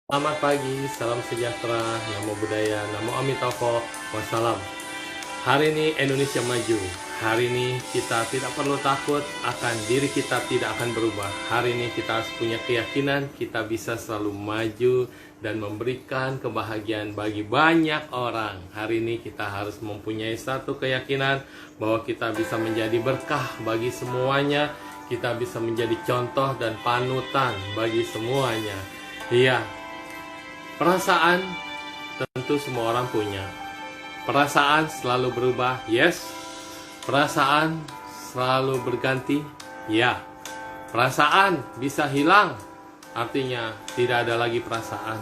Selamat pagi, salam sejahtera, namo buddhaya, namo amitabha, wassalam. Hari ini Indonesia maju. Hari ini kita tidak perlu takut akan diri kita tidak akan berubah. Hari ini kita harus punya keyakinan kita bisa selalu maju dan memberikan kebahagiaan bagi banyak orang. Hari ini kita harus mempunyai satu keyakinan bahwa kita bisa menjadi berkah bagi semuanya. Kita bisa menjadi contoh dan panutan bagi semuanya. Iya, perasaan tentu semua orang punya. Perasaan selalu berubah, yes. Perasaan selalu berganti, ya. Perasaan bisa hilang, artinya tidak ada lagi perasaan.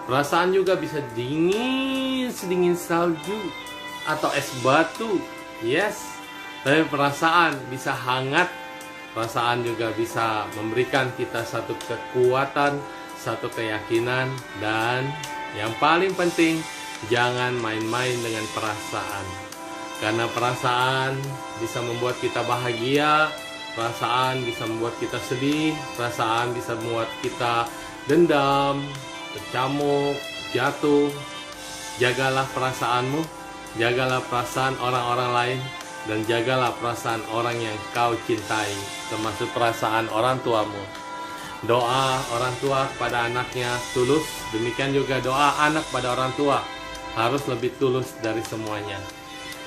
Perasaan juga bisa dingin, sedingin salju atau es batu, yes. Tapi perasaan bisa hangat. Perasaan juga bisa memberikan kita satu kekuatan, satu keyakinan, dan yang paling penting, jangan main-main dengan perasaan. Karena perasaan bisa membuat kita bahagia, perasaan bisa membuat kita sedih, perasaan bisa membuat kita dendam, tercamuk, jatuh. Jagalah perasaanmu, jagalah perasaan orang-orang lain, dan jagalah perasaan orang yang kau cintai, termasuk perasaan orang tuamu. Doa orang tua kepada anaknya tulus, demikian juga doa anak pada orang tua harus lebih tulus dari semuanya.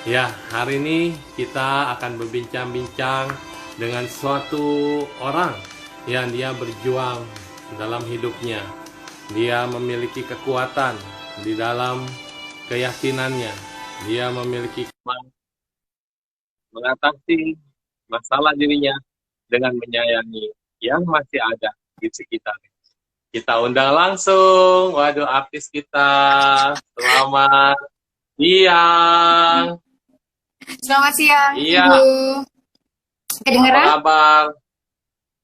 Ya, hari ini kita akan berbincang-bincang dengan suatu orang yang dia berjuang dalam hidupnya. Dia memiliki kekuatan di dalam keyakinannya. Dia memiliki kemampuan mengatasi masalah dirinya dengan menyayangi yang masih ada di sekitar. Kita undang langsung, waduh artis kita. Selamat siang. Selamat siang, Iya, Ibu. apa Kedengeran? kabar?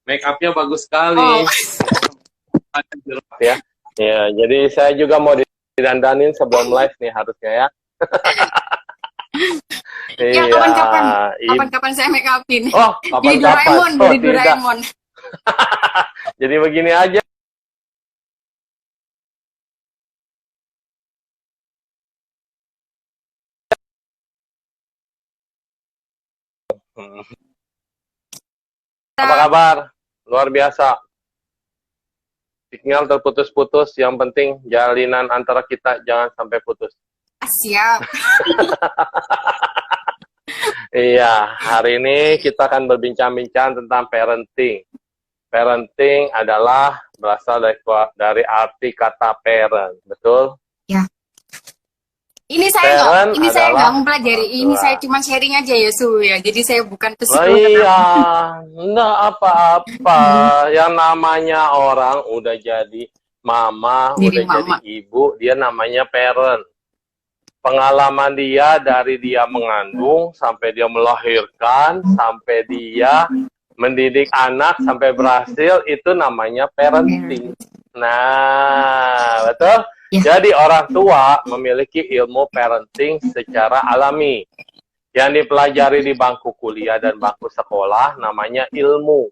Make up-nya bagus sekali. Oh, Ya. Ya, jadi saya juga mau didandanin sebelum live nih harusnya ya. ya Iya, kapan-kapan. ini. Kapan-kapan saya make upin. Oh, Jadi kapan-kapan. Doraemon, Oh, jadi tidak. Doraemon. Jadi begini aja. Apa kabar? Luar biasa. Sinyal terputus-putus, yang penting jalinan antara kita jangan sampai putus. Siap. Iya, hari ini kita akan berbincang-bincang tentang parenting. Parenting adalah berasal dari arti kata parent, betul? Ya. Parent Ini saya adalah nggak mempelajari. orang Ini tua. saya cuma sharing aja ya, Su ya. Jadi saya bukan Oh psikolog. iya, enggak apa-apa. Yang namanya orang udah jadi mama, Diri udah jadi mama. ibu, dia namanya parent. Pengalaman dia dari dia mengandung, sampai dia melahirkan, sampai dia mendidik anak, sampai berhasil, itu namanya parenting. Nah, betul? Ya. Jadi orang tua memiliki ilmu parenting secara alami. Yang dipelajari di bangku kuliah dan bangku sekolah namanya ilmu.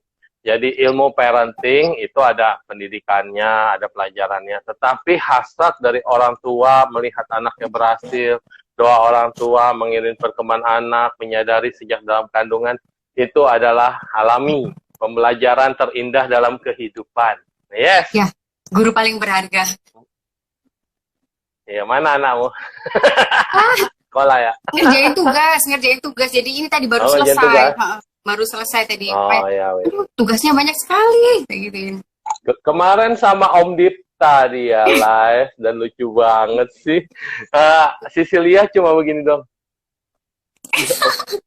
Jadi ilmu parenting itu ada pendidikannya, ada pelajarannya. Tetapi hasrat dari orang tua melihat anaknya berhasil, doa orang tua mengiring perkembangan anak, menyadari sejak dalam kandungan, itu adalah alami. Pembelajaran terindah dalam kehidupan. Yes. Ya, guru paling berharga. Ya, mana anakmu? Ah, Sekolah ya? ngerjain tugas. Jadi ini tadi baru Oh, ngerjain selesai. tugas. Baru selesai tadi. Oh, ya. Aduh, tugasnya banyak sekali. Kayak gitu. Kemarin sama Om Dipta dia live dan lucu banget sih. Sisilia cuma begini dong.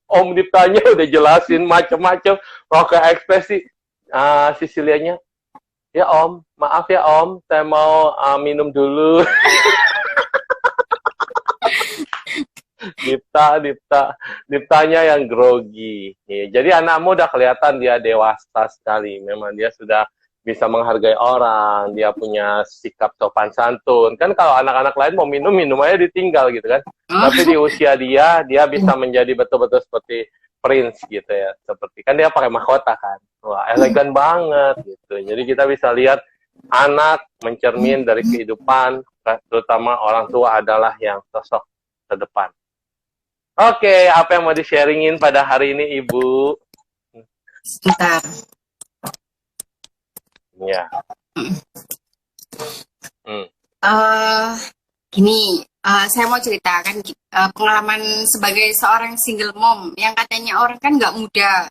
Om Diptanya udah jelasin macam-macam, pakai ekspresi. Sisilianya, ya Om, maaf ya Om, saya mau minum dulu. Diptanya yang grogi. Ya, jadi anakmu udah kelihatan dia dewasa sekali. Memang dia sudah bisa menghargai orang, dia punya sikap sopan santun. Kan kalau anak-anak lain mau minum, minum aja ditinggal gitu kan. Tapi di usia dia bisa menjadi betul-betul seperti prince gitu ya. Seperti kan dia pakai mahkota kan. Wah, elegan banget gitu. Jadi kita bisa lihat anak mencermin dari kehidupan, terutama orang tua adalah yang sosok terdepan. Oke, apa yang mau di-sharingin pada hari ini, Ibu? Sebentar. Ya. Gini, saya mau ceritakan pengalaman sebagai seorang single mom yang katanya orang kan nggak mudah.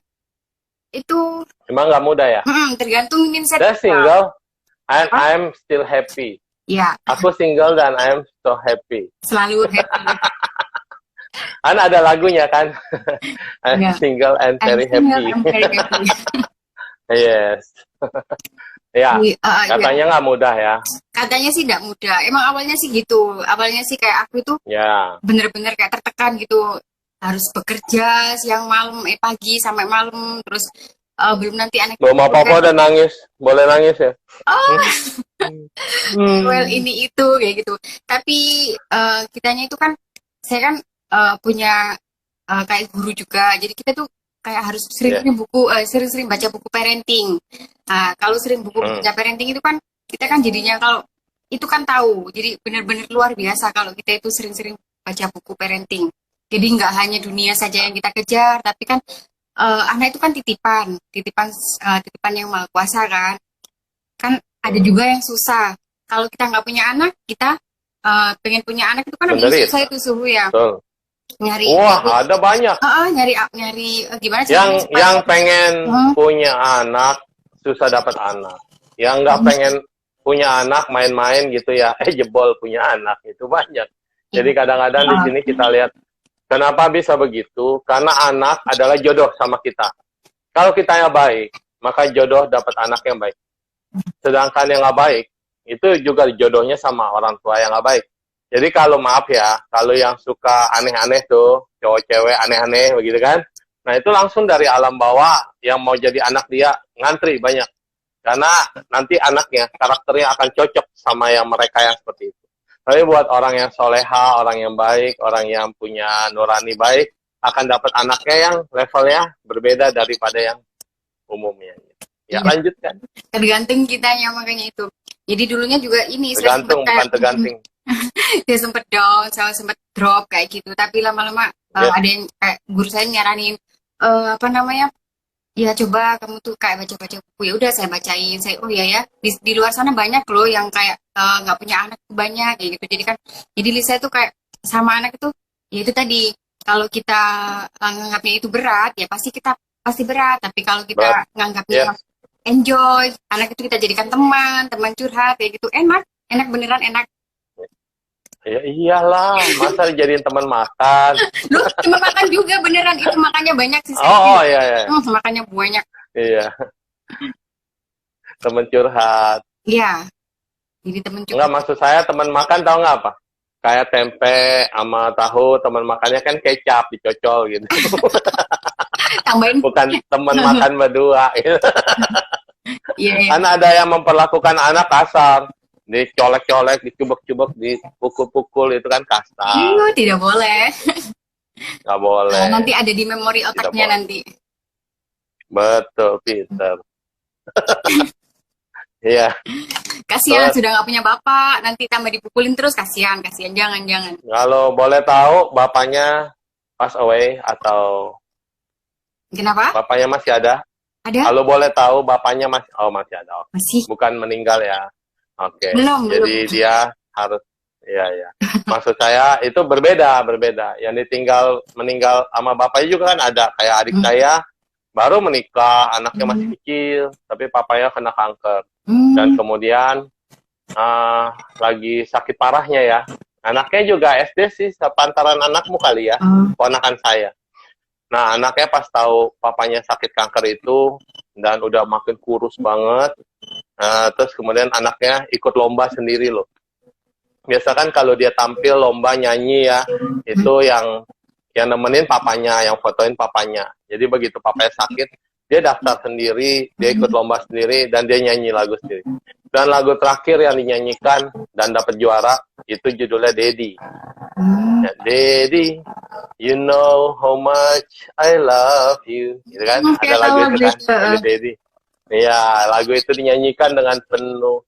Itu Emang nggak mudah ya? tergantung mindset Saya kita. single, and I'm still happy. Ya, Aku single dan I'm so happy. selalu happy. Kan ada lagunya kan? I'm Ya. single and very I'm happy. very happy. Yes. Ya, katanya nggak mudah ya. Katanya sih nggak mudah. Emang awalnya sih gitu. Awalnya sih kayak aku itu Ya. bener-bener kayak tertekan gitu. Harus bekerja siang malam, pagi sampai malam. Terus belum nanti anak Belum apa-apa udah nangis. Boleh nangis ya? well ini itu kayak gitu. Tapi kitanya itu kan, saya kan punya kayak guru juga. Jadi kita tuh kayak harus sering-sering baca buku parenting. Nah, kalau sering baca parenting itu kan kita kan jadinya kalau itu kan tahu. Jadi benar-benar luar biasa kalau kita itu sering-sering baca buku parenting. Jadi nggak hanya dunia saja yang kita kejar, tapi kan anak itu kan titipan yang maha kuasa kan. Kan ada juga yang susah. Kalau kita nggak punya anak, kita pengen punya anak itu kan Benerin. susah itu suhu ya. Betul. Nyari Wah, ada banyak. nyari gimana sih? Yang pengen punya anak susah dapat anak. Yang nggak pengen punya anak main-main gitu ya, jebol punya anak itu banyak. Jadi kadang-kadang di sini kita lihat kenapa bisa begitu? Karena anak adalah jodoh sama kita. Kalau kita yang baik, maka jodoh dapat anak yang baik. Sedangkan yang nggak baik, itu juga jodohnya sama orang tua yang nggak baik. Jadi kalau maaf ya, kalau yang suka aneh-aneh tuh, cowok-cewek aneh-aneh begitu kan, nah itu langsung dari alam bawah yang mau jadi anak dia ngantri banyak. Karena nanti anaknya, karakternya akan cocok sama yang mereka yang seperti itu. Tapi buat orang yang soleha, orang yang baik, orang yang punya nurani baik, akan dapat anaknya yang levelnya berbeda daripada yang umumnya. Ya, lanjutkan. Tergantung kitanya makanya itu. Jadi dulunya juga ini tergantung, bukan tergantung. Saya sempet down, saya sempet drop kayak gitu. Tapi lama-lama ada yang kayak guru saya nyaranin ya coba kamu tuh kayak baca-baca buku. Ya udah saya bacain. Saya di luar sana banyak loh yang kayak nggak punya anak tuh banyak kayak gitu. Jadi Lisa tuh kayak sama anak itu ya itu tadi, kalau kita nganggapnya itu berat ya pasti berat. Tapi kalau kita nganggapnya enjoy, anak itu kita jadikan teman curhat kayak gitu, enak beneran enak. Ya iyalah, masa dijadiin teman makan. Lu teman makan juga beneran, itu makannya banyak sih. Iya. Makannya banyak. Iya. Teman curhat. Iya. Jadi teman curhat. Enggak, maksud saya teman makan tahu nggak apa? Kayak tempe sama tahu, teman makannya kan kecap dicocol gitu. Tambahin. Bukan teman makan berdua. Iya. Kan ada yang memperlakukan anak kasar. Dicolek-colek, dicubek-cubek, dipukul-pukul, itu kan kasar. Tidak boleh. Nggak boleh. Nanti ada di memori otaknya nanti. Betul, Peter. Iya. Kasihan sudah nggak punya bapak, nanti tambah dipukulin terus, kasihan, jangan. Kalau boleh tahu, bapaknya pass away atau... Kenapa? Bapaknya masih ada? Ada. Kalau boleh tahu, bapaknya masih ada. Masih. Bukan meninggal ya. Oke. Belum. Jadi dia harus, iya. Maksud saya itu berbeda. Yang meninggal sama bapaknya juga kan ada. Kayak adik saya baru menikah, anaknya masih kecil, tapi papanya kena kanker. Dan kemudian lagi sakit parahnya ya. Anaknya juga SD sih, sepantaran anakmu kali ya, ponakan saya. Nah, anaknya pas tahu papanya sakit kanker itu dan udah makin kurus banget. Terus kemudian anaknya ikut lomba sendiri loh. Biasa kan kalau dia tampil lomba nyanyi ya, itu yang nemenin papanya, yang fotoin papanya. Jadi begitu papanya sakit, dia daftar sendiri, dia ikut lomba sendiri, dan dia nyanyi lagu sendiri. Dan lagu terakhir yang dinyanyikan dan dapat juara, itu judulnya Daddy. Ya, Daddy, you know how much I love you. Gitu kan? Ada lagu itu kan, Daddy. Iya, lagu itu dinyanyikan dengan penuh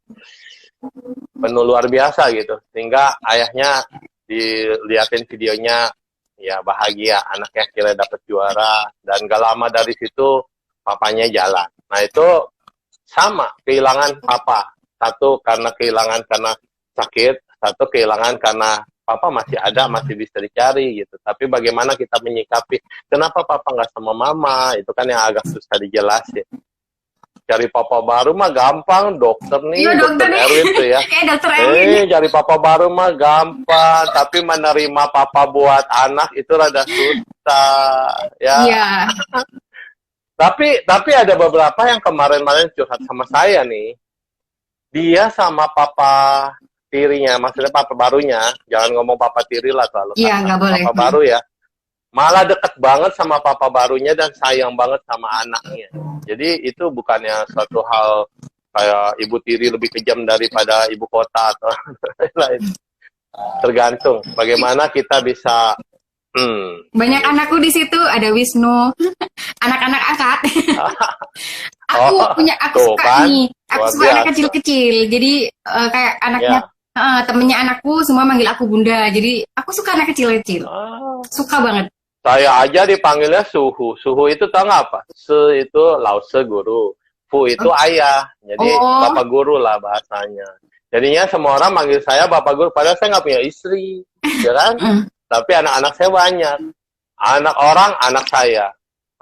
luar biasa gitu. Sehingga ayahnya dilihatin videonya, ya bahagia, anaknya akhirnya dapat juara. Dan gak lama dari situ papanya jalan. Nah itu sama, kehilangan papa. Satu karena kehilangan karena sakit, satu kehilangan karena papa masih ada, masih bisa dicari gitu. Tapi bagaimana kita menyikapi, kenapa papa nggak sama mama, itu kan yang agak susah dijelasin. Cari papa baru mah gampang, dokter nih, Iya, dokter nih. Erwin tuh ya. Kayak dokter Erwin. Cari papa baru mah gampang, tapi menerima papa buat anak itu rada susah. Ya. Iya. Tapi ada beberapa yang kemarin-kemarin curhat sama saya nih. Dia sama papa tirinya, maksudnya papa barunya, jangan ngomong papa tiri lah terlalu. Iya, nggak boleh. Papa baru ya. Malah deket banget sama papa barunya dan sayang banget sama anaknya. Jadi itu bukannya suatu hal kayak ibu tiri lebih kejam daripada ibu kota atau lain. Tergantung bagaimana kita bisa. Banyak anakku di situ, ada Wisnu, anak-anak angkat. Aku suka kan? nih, aku suka anak kecil-kecil. Jadi kayak anaknya temennya anakku semua manggil aku bunda. Jadi aku suka anak kecil-kecil, suka banget. Saya aja dipanggilnya suhu. Suhu itu tahu nggak apa? Itu lause guru. Fu itu ayah. Jadi bapak guru lah bahasanya. Jadinya semua orang manggil saya bapak guru. Padahal saya nggak punya istri. Ya kan? Tapi anak-anak saya banyak. Anak orang, anak saya.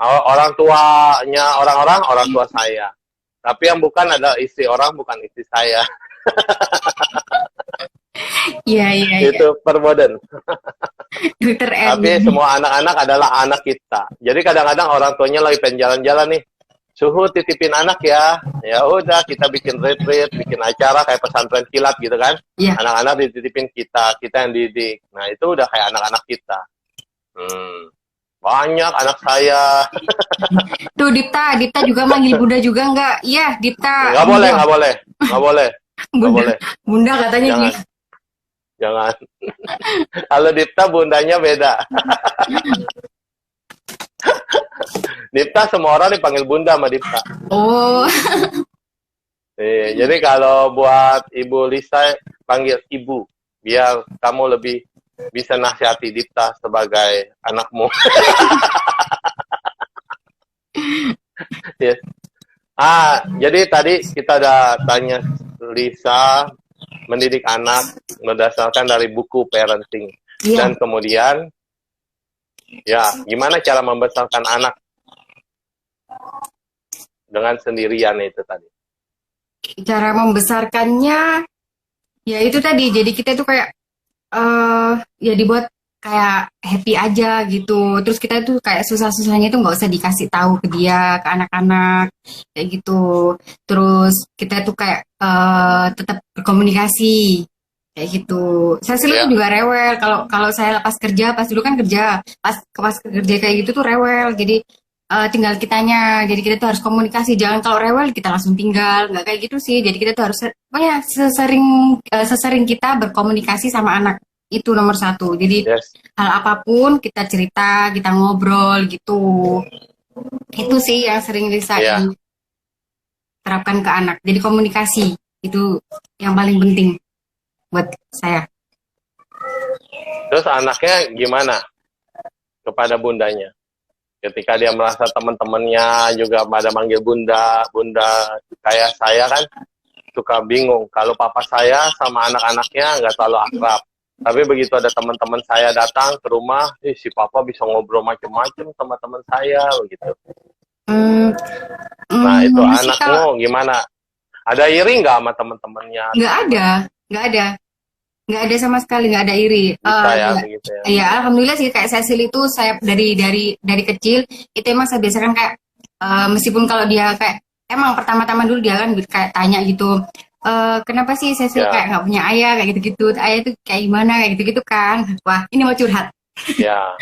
Orang tuanya orang-orang, orang tua saya. Tapi yang bukan adalah istri orang, bukan istri saya. Iya. Itu perboden. Dokter Tapi semua anak-anak adalah anak kita. Jadi kadang-kadang orang tuanya lagi pengen jalan-jalan nih. Suhu titipin anak ya. Ya udah kita bikin retreat, bikin acara kayak pesantren kilat gitu kan. Iya. Anak-anak dititipin kita yang didik. Nah itu udah kayak anak-anak kita. Banyak anak saya. Tuh Dipta juga manggil bunda juga enggak? Iya, Dipta. Nggak boleh. Bunda katanya gitu. Jangan. Kalau Dipta bundanya beda. Dipta semua orang dipanggil bunda sama Dipta. Oh. Jadi kalau buat Ibu Lisa panggil ibu, biar kamu lebih bisa nasihati Dipta sebagai anakmu. Yes. Jadi tadi kita udah tanya Lisa mendidik anak berdasarkan dari buku parenting. Dan kemudian ya gimana cara membesarkan anak dengan sendirian itu tadi. Cara membesarkannya ya itu tadi, jadi kita itu kayak ya dibuat kayak happy aja gitu. Terus kita tuh kayak susah-susahnya itu nggak usah dikasih tahu ke dia, ke anak-anak kayak gitu. Terus kita tuh kayak tetap berkomunikasi kayak gitu. Saya sih juga rewel kalau saya pas kerja, pas dulu kan kerja, pas kerja kayak gitu tuh rewel. Jadi tinggal kitanya, jadi kita tuh harus komunikasi. Jangan kalau rewel kita langsung tinggal, nggak kayak gitu sih. Jadi kita tuh harus sesering kita berkomunikasi sama anak. Itu nomor satu. Jadi hal apapun kita cerita, kita ngobrol gitu. Itu sih yang sering bisa diterapkan ke anak. Jadi komunikasi itu yang paling penting buat saya. Terus anaknya gimana kepada bundanya? Ketika dia merasa teman-temannya juga pada manggil bunda, kayak saya kan suka bingung. Kalau papa saya sama anak-anaknya nggak terlalu akrab. Tapi begitu ada teman-teman saya datang ke rumah, si papa bisa ngobrol macam-macam sama teman saya begitu. Nah itu anakmu gimana? Ada iri nggak sama teman-temannya? Nggak ada sama sekali, nggak ada iri. Begitu ya. Iya, alhamdulillah sih kayak Cecil itu saya dari kecil itu emang saya biasakan kayak meskipun kalau dia kayak emang pertama-tama dulu dia kan kayak tanya gitu. Kenapa sih Cecil kayak nggak punya ayah kayak gitu-gitu, ayah itu kayak gimana kayak gitu-gitu kan. Wah ini mau curhat. Ya,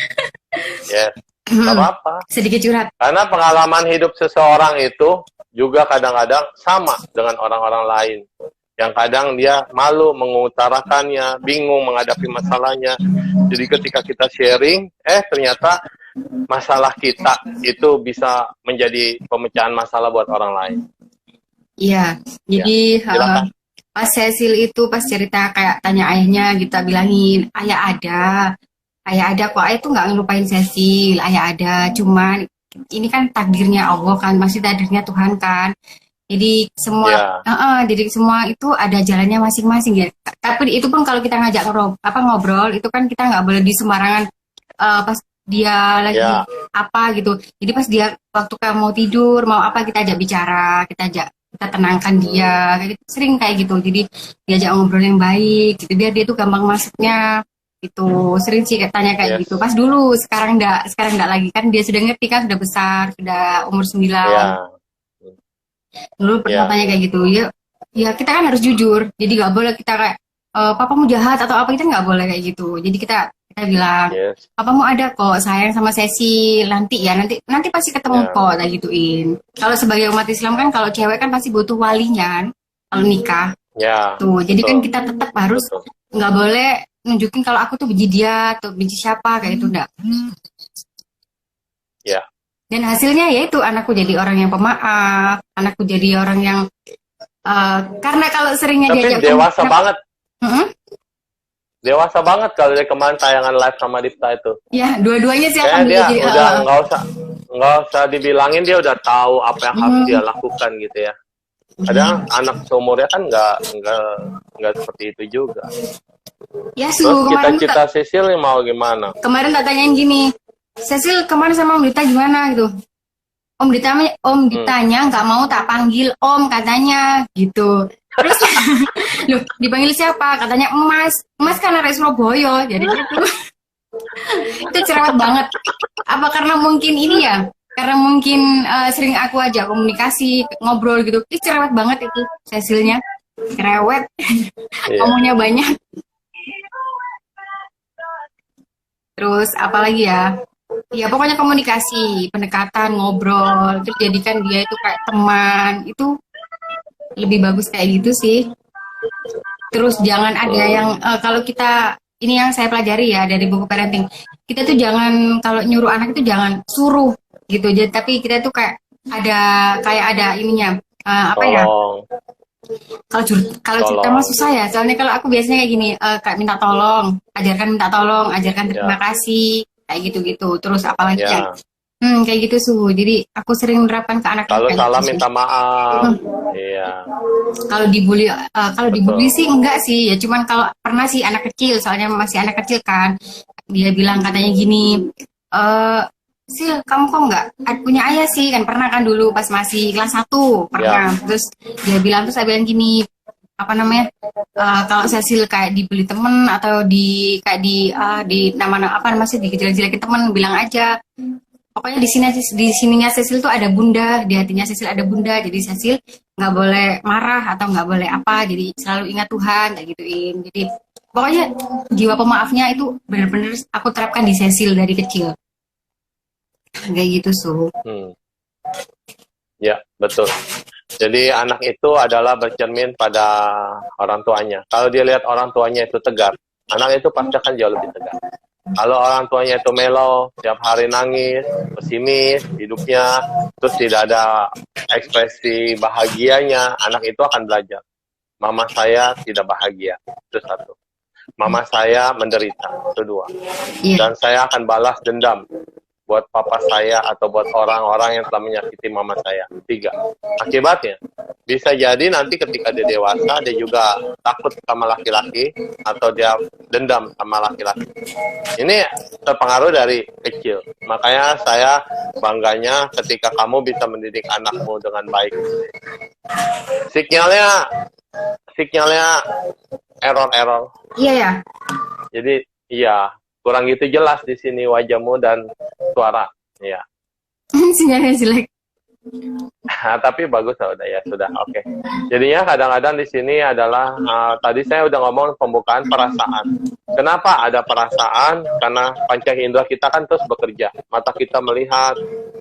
nggak apa-apa. Sedikit curhat. Karena pengalaman hidup seseorang itu juga kadang-kadang sama dengan orang-orang lain. Yang kadang dia malu mengutarakannya, bingung menghadapi masalahnya. Jadi ketika kita sharing, ternyata masalah kita itu bisa menjadi pemecahan masalah buat orang lain. Iya, jadi silakan. pas Cecil itu pas cerita kayak tanya ayahnya gitu, bilangin ayah ada kok, ayah tuh nggak ngelupain Cecil, ayah ada, cuman ini kan takdirnya Allah kan, masih takdirnya Tuhan kan. Jadi semua, jadi semua itu ada jalannya masing-masing ya. Tapi itu pun kalau kita ngajak ngobrol, itu kan kita nggak boleh di sembarangan pas dia lagi apa gitu. Jadi pas dia waktu kamu mau tidur, mau apa kita ajak bicara, kita tenangkan dia, kayak gitu. Sering kayak gitu. Jadi diajak ngobrol yang baik, gitu biar dia tuh gampang masuknya. Itu sering sih tanya kayak gitu. Pas dulu, sekarang enggak lagi kan dia sudah ngerti kan, sudah besar, sudah umur 9. Dulu pernah tanya kayak gitu, ya kita kan harus jujur, jadi nggak boleh kita kayak papamu jahat atau apa, kita nggak boleh kayak gitu. Jadi kita bilang papamu ada kok, sayang sama Cecil, nanti pasti ketemu kok, kayak gituin. Kalau sebagai umat Islam kan, kalau cewek kan pasti butuh walinya kan, kalau nikah. Tuh, jadi kan kita tetap harus nggak boleh nunjukin kalau aku tuh benci dia atau benci siapa kayak itu, enggak. Dan hasilnya yaitu anakku jadi orang yang pemaaf, anakku jadi orang yang karena kalau seringnya tapi dewasa banget. Dewasa banget kalau dari kemarin tayangan live sama Dipta itu. Ya, dua-duanya sih akan dia udah nggak usah dibilangin, dia udah tahu apa yang harus dia lakukan gitu ya. Kadang anak seumurnya kan nggak seperti itu juga. Ya, terus cita-cita Cecil mau gimana? Kemarin tak tanyain gini, Cecil kemarin sama Om Dita gimana gitu. Om Ditanya nggak mau tak panggil Om katanya gitu. Terus loh, dipanggil siapa? Katanya Emas kan arek Surabaya. Jadi gitu. Itu cerewet banget. Apa karena mungkin ini ya? Karena mungkin sering aku ajak komunikasi, ngobrol gitu. Itu cerewet banget itu Cecilnya. Cerewet. Ngomongnya banyak. Terus apalagi ya? Ya pokoknya komunikasi, pendekatan, ngobrol, terus jadikan dia itu kayak teman, itu lebih bagus kayak gitu sih. Terus jangan ada yang kalau kita, ini yang saya pelajari ya dari buku parenting, kita tuh jangan kalau nyuruh anak itu jangan suruh gitu, jadi tapi kita tuh kayak ada ininya apa ya? Kalau cerita mah susah ya, soalnya kalau aku biasanya kayak gini, kayak minta tolong, ajarkan terima kasih. Kayak gitu-gitu. Terus apalagi ya? Kayak gitu jadi aku sering menerapkan ke anak. Kalau salah gitu, minta maaf. Iya. Kalau dibully sih enggak sih, ya cuman kalau pernah sih anak kecil, soalnya masih anak kecil kan, dia bilang katanya gini, Sil, kamu kok enggak punya ayah sih, kan pernah kan dulu pas masih kelas 1 pernah. Terus dia bilang, saya bilang gini, apa namanya, kalau Cecil kayak dibeli temen atau di nama apa namanya, dijelek-jelekin temen, bilang aja pokoknya di sininya Cecil tuh ada bunda, di hatinya Cecil ada bunda, jadi Cecil nggak boleh marah atau nggak boleh apa, jadi selalu ingat Tuhan kayak gituin. Jadi pokoknya jiwa pemaafnya itu benar-benar aku terapkan di Cecil dari kecil kayak gitu Ya, betul. Jadi anak itu adalah bercermin pada orang tuanya. Kalau dia lihat orang tuanya itu tegar, anak itu pasti akan jauh lebih tegar. Kalau orang tuanya itu melo, tiap hari nangis, pesimis hidupnya, terus tidak ada ekspresi bahagianya, anak itu akan belajar. Mama saya tidak bahagia, itu satu. Mama saya menderita, itu dua. Dan saya akan balas dendam buat papa saya atau buat orang-orang yang telah menyakiti mama saya. 3. Akibatnya, bisa jadi nanti ketika dia dewasa, dia juga takut sama laki-laki atau dia dendam sama laki-laki. Ini terpengaruh dari kecil. Makanya saya bangganya ketika kamu bisa mendidik anakmu dengan baik. Sinyalnya error. Iya ya. Jadi, iya. Kurang gitu jelas di sini wajahmu dan suara, ya. Sinyalnya jelek. Tapi bagus lah, udah ya, sudah, oke. Jadinya kadang-kadang di sini adalah tadi saya udah ngomong pembukaan perasaan. Kenapa ada perasaan? Karena panca indera kita kan terus bekerja. Mata kita melihat,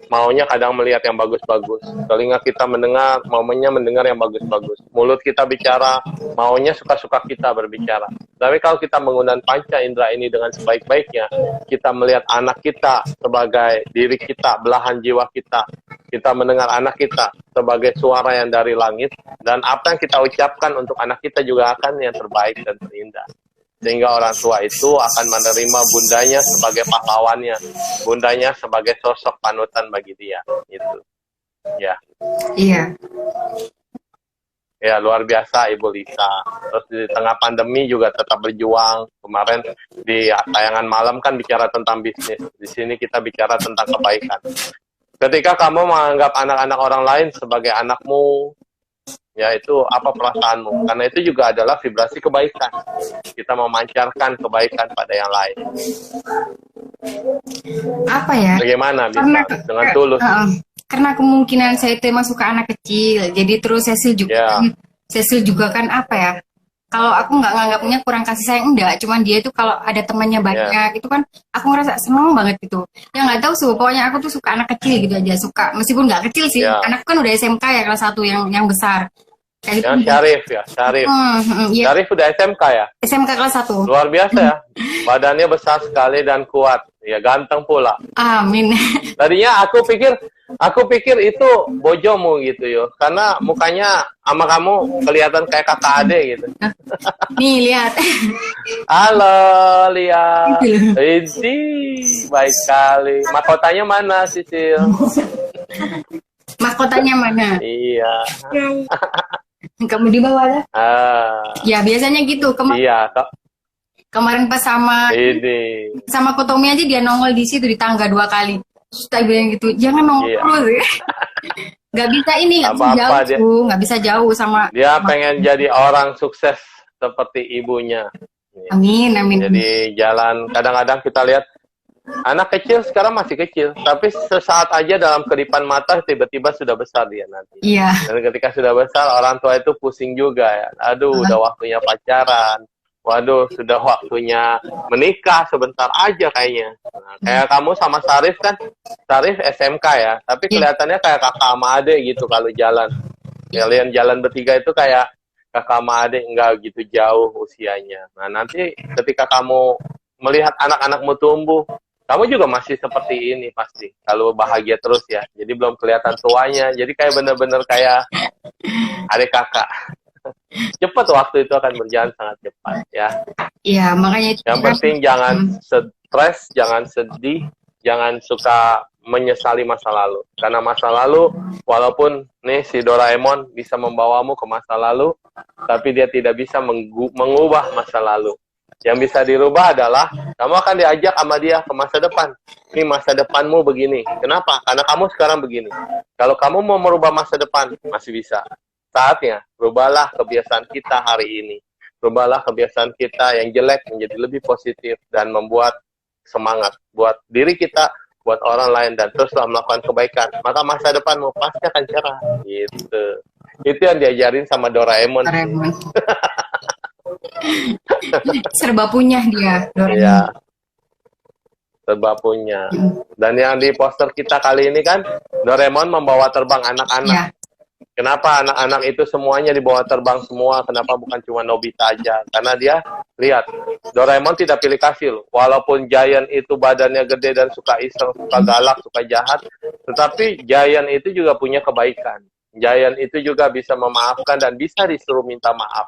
maunya kadang melihat yang bagus-bagus. Telinga kita mendengar, maunya mendengar yang bagus-bagus. Mulut kita bicara, maunya suka-suka kita berbicara. Tapi kalau kita menggunakan panca indera ini dengan sebaik-baiknya, kita melihat anak kita sebagai diri kita, belahan jiwa kita. Kita mendengar anak kita sebagai suara yang dari langit, dan apa yang kita ucapkan untuk anak kita juga akan yang terbaik dan terindah. Sehingga orang tua itu akan menerima bundanya sebagai pahlawannya, bundanya sebagai sosok panutan bagi dia. Gitu. Ya. Iya. Ya, luar biasa Ibu Lisa. Terus di tengah pandemi juga tetap berjuang. Kemarin di tayangan malam kan bicara tentang bisnis. Di sini kita bicara tentang kebaikan. Ketika kamu menganggap anak-anak orang lain sebagai anakmu, ya itu apa perasaanmu? Karena itu juga adalah vibrasi kebaikan. Kita memancarkan kebaikan pada yang lain. Apa ya? Bagaimana bisa Karena dengan tulus? Karena kemungkinan saya itu emang suka anak kecil, jadi terus Cecil juga kan apa ya? Kalau aku nggak nganggapnya kurang kasih sayang, enggak, cuman dia itu kalau ada temannya banyak, itu kan aku ngerasa seneng banget gitu. Ya nggak tahu sih, pokoknya aku tuh suka anak kecil gitu aja, suka meskipun nggak kecil sih, anak kan udah SMK ya kelas 1 yang besar. Yang Syarif ya, Syarif. Iya. Syarif udah SMK ya? SMK kelas 1. Luar biasa ya. Badannya besar sekali dan kuat. Ya, ganteng pula. Amin. Tadinya aku pikir itu bojomu gitu yo. Karena mukanya sama kamu kelihatan kayak kakak adik gitu. Nih, lihat. Halo, lihat. Ini baik sekali. Mahkotanya mana, Sisil? Mahkotanya mana? Iya. Kamu di bawah lah. Ya, biasanya gitu. Iya, Kemarin pas sama Kotomi aja dia nongol di situ di tangga 2 kali. Terus saya bilang gitu, jangan nongol terus. Gak bisa ini, gak bisa jauh, gak bisa jauh sama. Dia pengen jadi orang sukses seperti ibunya. Amin, amin. Jadi jalan, kadang-kadang kita lihat anak kecil sekarang masih kecil, tapi sesaat aja dalam kedipan mata tiba-tiba sudah besar dia nanti. Iya. Dan ketika sudah besar, orang tua itu pusing juga ya. Aduh, udah waktunya pacaran. Waduh, sudah waktunya menikah, sebentar aja kayaknya. Nah, kayak kamu sama Syarif kan, Syarif SMK ya, tapi kelihatannya kayak kakak sama adik gitu kalau jalan. Kalian jalan bertiga itu kayak kakak sama adik, nggak gitu jauh usianya. Nah, nanti ketika kamu melihat anak-anakmu tumbuh, kamu juga masih seperti ini pasti. Kalau bahagia terus ya, jadi belum kelihatan tuanya, jadi kayak bener-bener kayak adik kakak. Cepat, waktu itu akan berjalan sangat cepat ya. Iya, makanya itu. Yang penting jangan stres, jangan sedih, jangan suka menyesali masa lalu. Karena masa lalu, walaupun nih si Doraemon bisa membawamu ke masa lalu, tapi dia tidak bisa mengubah masa lalu. Yang bisa dirubah adalah kamu akan diajak sama dia ke masa depan. Ini masa depanmu begini. Kenapa? Karena kamu sekarang begini. Kalau kamu mau merubah masa depan, masih bisa. Saatnya, rubahlah kebiasaan kita hari ini. Rubahlah kebiasaan kita yang jelek menjadi lebih positif dan membuat semangat buat diri kita, buat orang lain, dan teruslah melakukan kebaikan. Maka masa depanmu pasti akan cerah. Gitu. Itu yang diajarin sama Doraemon. Serba punya dia, Doraemon. Iya. Serba punya. Dan yang di poster kita kali ini kan, Doraemon membawa terbang anak-anak. Ya. Kenapa anak-anak itu semuanya dibawa terbang semua? Kenapa bukan cuma Nobita aja? Karena dia, lihat, Doraemon tidak pilih kasih loh. Walaupun Giant itu badannya gede dan suka iseng, suka galak, suka jahat, tetapi Giant itu juga punya kebaikan. Giant itu juga bisa memaafkan dan bisa disuruh minta maaf.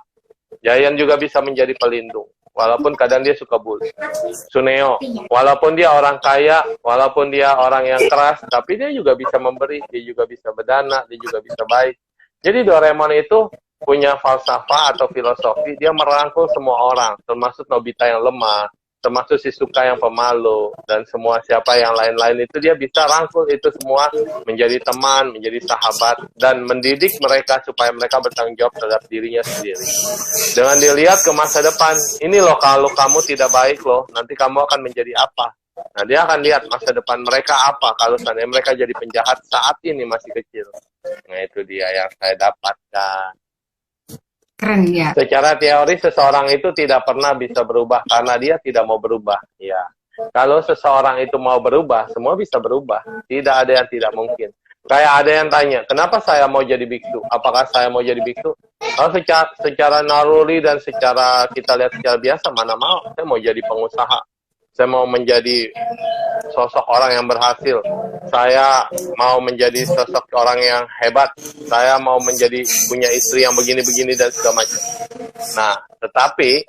Giant juga bisa menjadi pelindung. Walaupun kadang dia suka bully. Suneo, walaupun dia orang kaya, walaupun dia orang yang keras, tapi dia juga bisa memberi, dia juga bisa berdana, dia juga bisa baik. Jadi Doraemon itu punya falsafah atau filosofi, dia merangkul semua orang, termasuk Nobita yang lemah, termasuk Shizuka yang pemalu, dan semua siapa yang lain-lain itu dia bisa rangkul itu semua menjadi teman, menjadi sahabat, dan mendidik mereka supaya mereka bertanggung jawab terhadap dirinya sendiri. Dengan dilihat ke masa depan, ini loh kalau kamu tidak baik loh, nanti kamu akan menjadi apa? Nah, dia akan lihat masa depan mereka apa kalau seandainya mereka jadi penjahat saat ini masih kecil. Nah, itu dia yang saya dapatkan. Keren ya. Secara teori seseorang itu tidak pernah bisa berubah karena dia tidak mau berubah. Ya. Kalau seseorang itu mau berubah, semua bisa berubah. Tidak ada yang tidak mungkin. Kayak ada yang tanya, kenapa saya mau jadi biksu? Apakah saya mau jadi biksu? Kalau secara naluri dan secara kita lihat secara biasa, mana mau? Saya mau jadi pengusaha. Saya mau menjadi sosok orang yang berhasil. Saya mau menjadi sosok orang yang hebat. Saya mau menjadi punya istri yang begini-begini dan segala macam. Nah, tetapi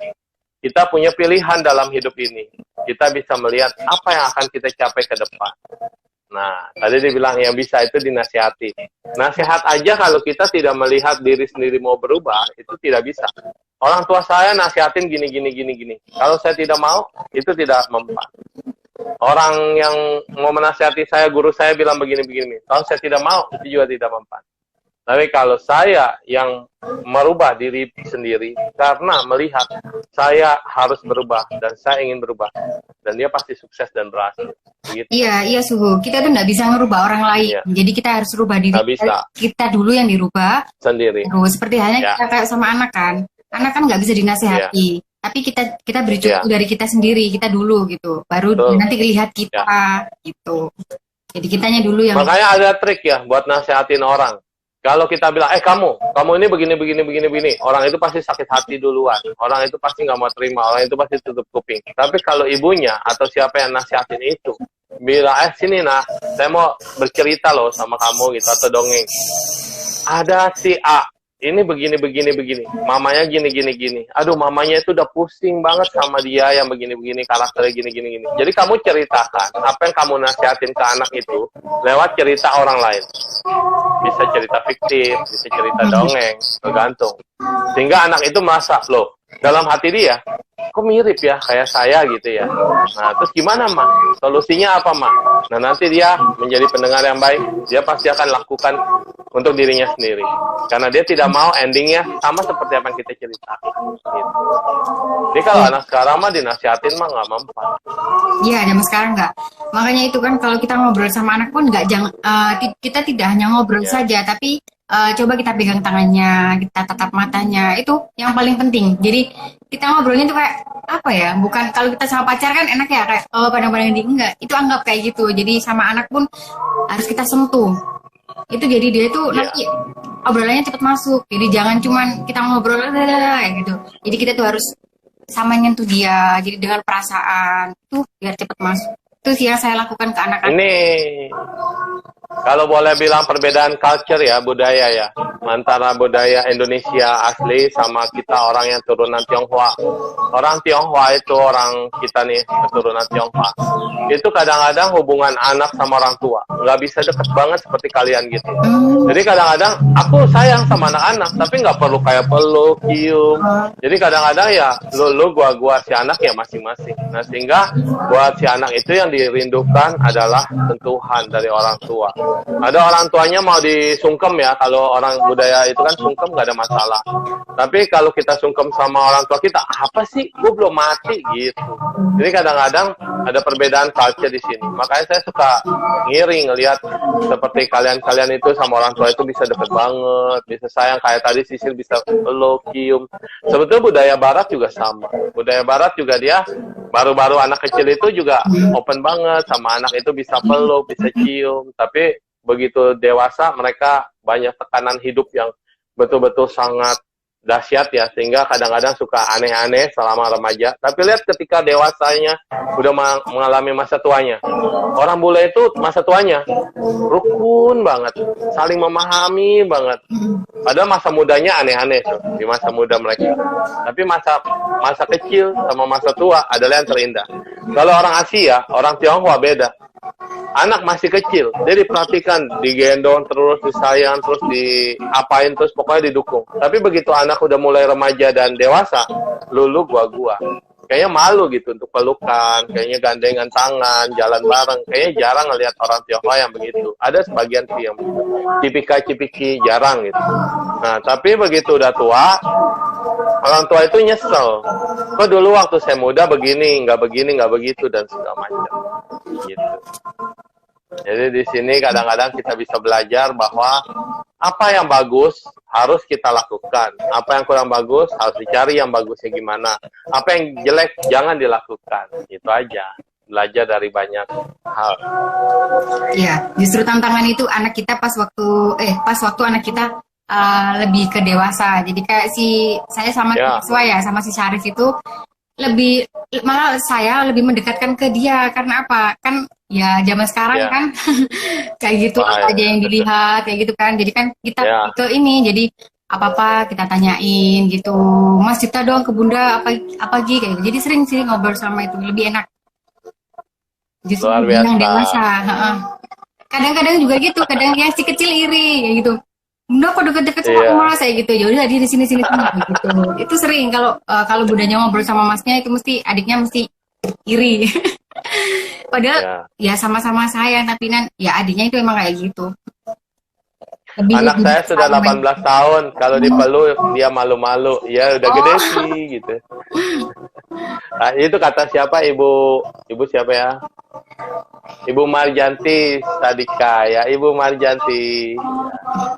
kita punya pilihan dalam hidup ini. Kita bisa melihat apa yang akan kita capai ke depan. Nah, tadi dia bilang yang bisa itu dinasihati. Nasihat aja kalau kita tidak melihat diri sendiri mau berubah, itu tidak bisa. Orang tua saya nasihatin gini. Kalau saya tidak mau, itu tidak mempan. Orang yang mau menasihati saya, guru saya bilang begini. Kalau saya tidak mau, itu juga tidak mempan. Tapi kalau saya yang merubah diri sendiri karena melihat saya harus berubah dan saya ingin berubah, dan dia pasti sukses dan berhasil. Begitu. Iya Suhu. Kita tuh nggak bisa ngerubah orang lain. Iya. Jadi kita harus rubah diri Nggak bisa. kita dulu yang dirubah. Sendiri. Terus seperti halnya Ya. kita kayak sama anak kan. Anak kan nggak bisa dinasehati. Tapi kita beri contoh dari kita sendiri, kita dulu gitu. Baru Betul. nanti lihat kita gitu. Jadi kitanya dulu yang Makanya ada trik ya buat nasehatin orang. Kalau kita bilang, kamu ini begini, orang itu pasti sakit hati duluan. Orang itu pasti nggak mau terima, orang itu pasti tutup kuping. Tapi kalau ibunya atau siapa yang nasihatin itu, bilang, sini nak, saya mau bercerita loh sama kamu gitu, atau dongeng. Ada si A, ini begini. Mamanya gini. Aduh, mamanya itu udah pusing banget sama dia yang begini, karakternya gini. Jadi kamu ceritakan apa yang kamu nasihatin ke anak itu lewat cerita orang lain. Bisa cerita fiktif, bisa cerita dongeng, tergantung. Sehingga anak itu merasa, loh, dalam hati dia, kok mirip ya kayak saya gitu ya. Nah, terus gimana, Ma? Solusinya apa, Ma? Nah, nanti dia menjadi pendengar yang baik, dia pasti akan lakukan untuk dirinya sendiri. Karena dia tidak mau endingnya sama seperti apa yang kita ceritakan. Gitu. Jadi kalau anak sekarang mah dinasihatin mah nggak mempan. Iya, zaman sekarang nggak. Makanya itu kan kalau kita ngobrol sama anak pun kita tidak hanya ngobrol saja, tapi coba kita pegang tangannya, kita tatap matanya, itu yang paling penting. Jadi kita ngobrolnya tuh kayak apa ya? Bukan kalau kita sama pacar kan enak ya kayak pandang-pandang enggak. Itu anggap kayak gitu. Jadi sama anak pun harus kita sentuh. Itu jadi dia itu nanti obrolannya cepat masuk. Jadi jangan cuman kita ngobrol kayak gitu. Jadi kita tuh harus sama nyentuh dia. Jadi dengan perasaan tuh biar cepat masuk. Itu sih yang saya lakukan ke anak-anak. Ini kalau boleh bilang perbedaan culture ya, budaya ya, antara budaya Indonesia asli sama kita orang yang turunan Tionghoa. Orang Tionghoa itu orang kita nih, keturunan Tionghoa. Itu kadang-kadang hubungan anak sama orang tua nggak bisa deket banget seperti kalian gitu. Jadi kadang-kadang aku sayang sama anak-anak, tapi nggak perlu kayak peluk, cium. Jadi kadang-kadang ya lu gua si anak ya masing-masing. Nah sehingga buat si anak itu yang dirindukan adalah sentuhan dari orang tua. Ada orang tuanya mau disungkem ya, kalau orang budaya itu kan sungkem nggak ada masalah. Tapi kalau kita sungkem sama orang tua kita, apa sih? Gue belum mati gitu. Jadi kadang-kadang ada perbedaan culture di sini. Makanya saya suka ngiri ngelihat seperti kalian-kalian itu sama orang tua itu bisa deket banget, bisa sayang kayak tadi Sisil bisa peluk, cium. Sebetulnya budaya Barat juga sama. Budaya Barat juga dia baru-baru anak kecil itu juga open banget sama anak itu bisa peluk, bisa cium. Tapi begitu dewasa mereka banyak tekanan hidup yang betul-betul sangat dahsyat ya, sehingga kadang-kadang suka aneh-aneh selama remaja. Tapi lihat ketika dewasanya udah mengalami masa tuanya, orang bule itu masa tuanya rukun banget, saling memahami banget. Padahal masa mudanya aneh-aneh tuh, di masa muda mereka. Tapi masa kecil sama masa tua adalah yang terindah. Kalau orang Asia, orang Tionghoa beda. Anak masih kecil, dia diperhatikan, digendong terus, disayang terus, diapain terus, pokoknya didukung. Tapi begitu anak udah mulai remaja dan dewasa, lulu gua. Kayaknya malu gitu untuk pelukan, kayaknya gandengan tangan, jalan bareng. Kayaknya jarang ngelihat orang Tionghoa yang begitu. Ada sebagian sih yang cipika-cipiki, jarang gitu. Nah, tapi begitu udah tua, orang tua itu nyesel. Kok dulu waktu saya muda begini, nggak begitu, dan segala macam. gitu. Jadi di sini kadang-kadang kita bisa belajar bahwa apa yang bagus harus kita lakukan, apa yang kurang bagus harus dicari yang bagusnya gimana, apa yang jelek jangan dilakukan. Itu aja, belajar dari banyak hal. Iya, justru tantangan itu anak kita pas waktu anak kita lebih ke dewasa. Jadi kayak saya sama siswa ya, sama si Syarif itu malah saya lebih mendekatkan ke dia karena apa? Kan ya zaman sekarang kan kayak gitu apa aja yang dilihat kayak gitu kan. Jadi kan kita ke ini jadi apa-apa kita tanyain gitu. Mas cerita dong ke Bunda apa gitu kayak gitu. Jadi sering sih ngobrol sama itu lebih enak. Justru yang dewasa. Kadang-kadang juga gitu, kadang yang si kecil iri kayak gitu. Bunda kok deket-deket sama Mas saya gitu. Ya udah di sini gitu. Itu sering kalau bundanya ngobrol sama masnya itu mesti adiknya mesti iri. Padahal ya sama-sama saya tapi ya adiknya itu emang kayak gitu. Anak saya sudah 18 tahun, kalau dipeluk dia malu-malu. Ya udah gede sih gitu. Nah, itu kata siapa Ibu siapa ya? Ibu Marjanti Sadika ya, Ibu Marjanti.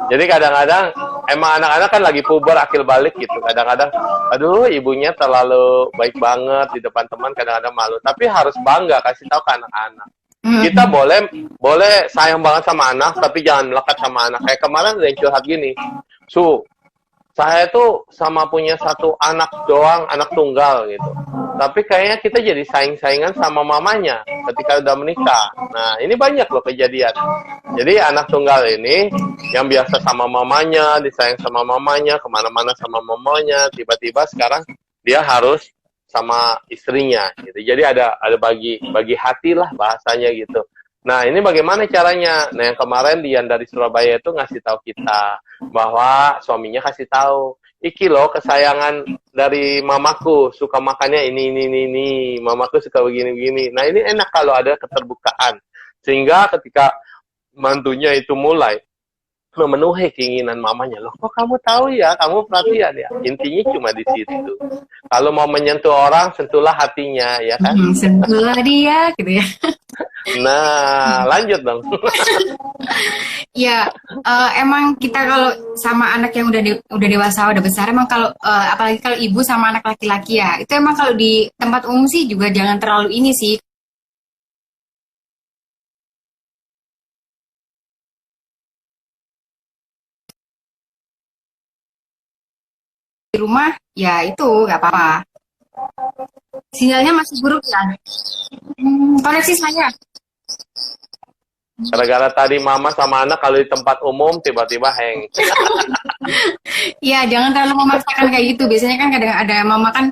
Jadi kadang-kadang emang anak-anak kan lagi puber akil balik gitu. Kadang-kadang aduh ibunya terlalu baik banget di depan teman, kadang-kadang malu. Tapi harus bangga kasih tahu ke anak-anak. Kita boleh sayang banget sama anak, tapi jangan melekat sama anak. Kayak kemarin ada yang curhat gini, saya tuh sama punya satu anak doang, anak tunggal gitu. Tapi kayaknya kita jadi saing-saingan sama mamanya ketika udah menikah. Nah, ini banyak loh kejadian. Jadi anak tunggal ini yang biasa sama mamanya, disayang sama mamanya, kemana-mana sama mamanya, tiba-tiba sekarang dia harus sama istrinya gitu. Jadi ada bagi hati lah bahasanya gitu. Nah, ini bagaimana caranya? Nah, yang kemarin Dian dari Surabaya itu ngasih tahu kita bahwa suaminya kasih tahu, iki loh kesayangan dari mamaku, suka makannya ini. Mamaku suka begini-begini. Nah, ini enak kalau ada keterbukaan. Sehingga ketika mantunya itu mulai memenuhi keinginan mamanya, loh kok kamu tahu ya, kamu perhatian ya. Intinya cuma di situ. Kalau mau menyentuh orang, sentuhlah hatinya, ya kan? Sentuhlah dia, gitu ya. Nah, lanjut dong. Ya, emang kita kalau sama anak yang udah dewasa, udah besar, emang kalau apalagi kalau ibu sama anak laki-laki ya, itu emang kalau di tempat umum sih juga jangan terlalu ini sih. Di rumah, ya itu nggak apa-apa. Sinyalnya masih buruk ya. Koneksi saya. Gara-gara tadi mama sama anak kalau di tempat umum tiba-tiba hang. Iya, jangan terlalu memaksakan kayak gitu. Biasanya kan kadang ada mama kan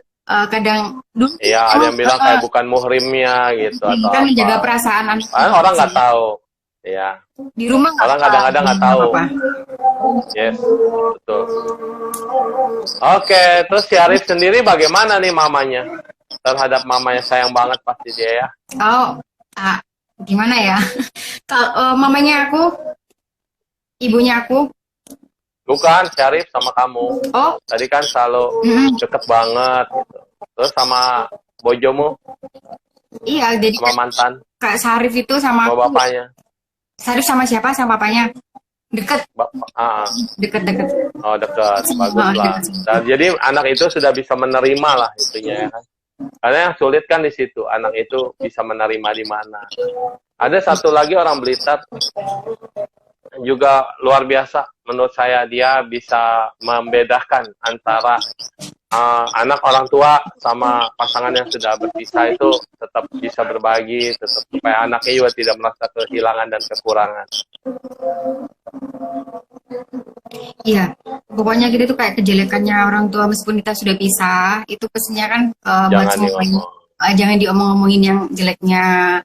kadang dulu. Iya, ada yang bilang kayak bukan muhrimnya gitu atau kan apa. menjaga perasaan anak. Orang nggak tahu. Ya. Di rumah orang kadang-kadang nggak tahu. Yes, betul. Oke, terus si Arif sendiri bagaimana nih mamanya? Terhadap mamanya sayang banget pasti dia ya. Gimana ya? Kalau mamanya aku, ibunya aku. Bukan, Syarif sama kamu. Oh. Tadi kan selalu deket banget gitu. Terus sama bojomu? Iya, jadi sama mantan. Kak Syarif itu sama bapaknya. Syarif sama siapa? Sama papanya? Deket. Deket. Oh, deket. Bagus lah. Dan jadi anak itu sudah bisa menerima lah itunya ya kan. Karena yang sulit kan di situ, anak itu bisa menerima di mana. Ada satu lagi orang Blitar juga luar biasa menurut saya, dia bisa membedakan antara anak orang tua sama pasangan yang sudah berpisah itu tetap bisa berbagi, tetap supaya anaknya juga tidak merasa kehilangan dan kekurangan. Iya, pokoknya gitu tuh kayak kejelekannya orang tua meskipun kita sudah pisah, itu pesannya kan jangan diomong-omongin yang jeleknya.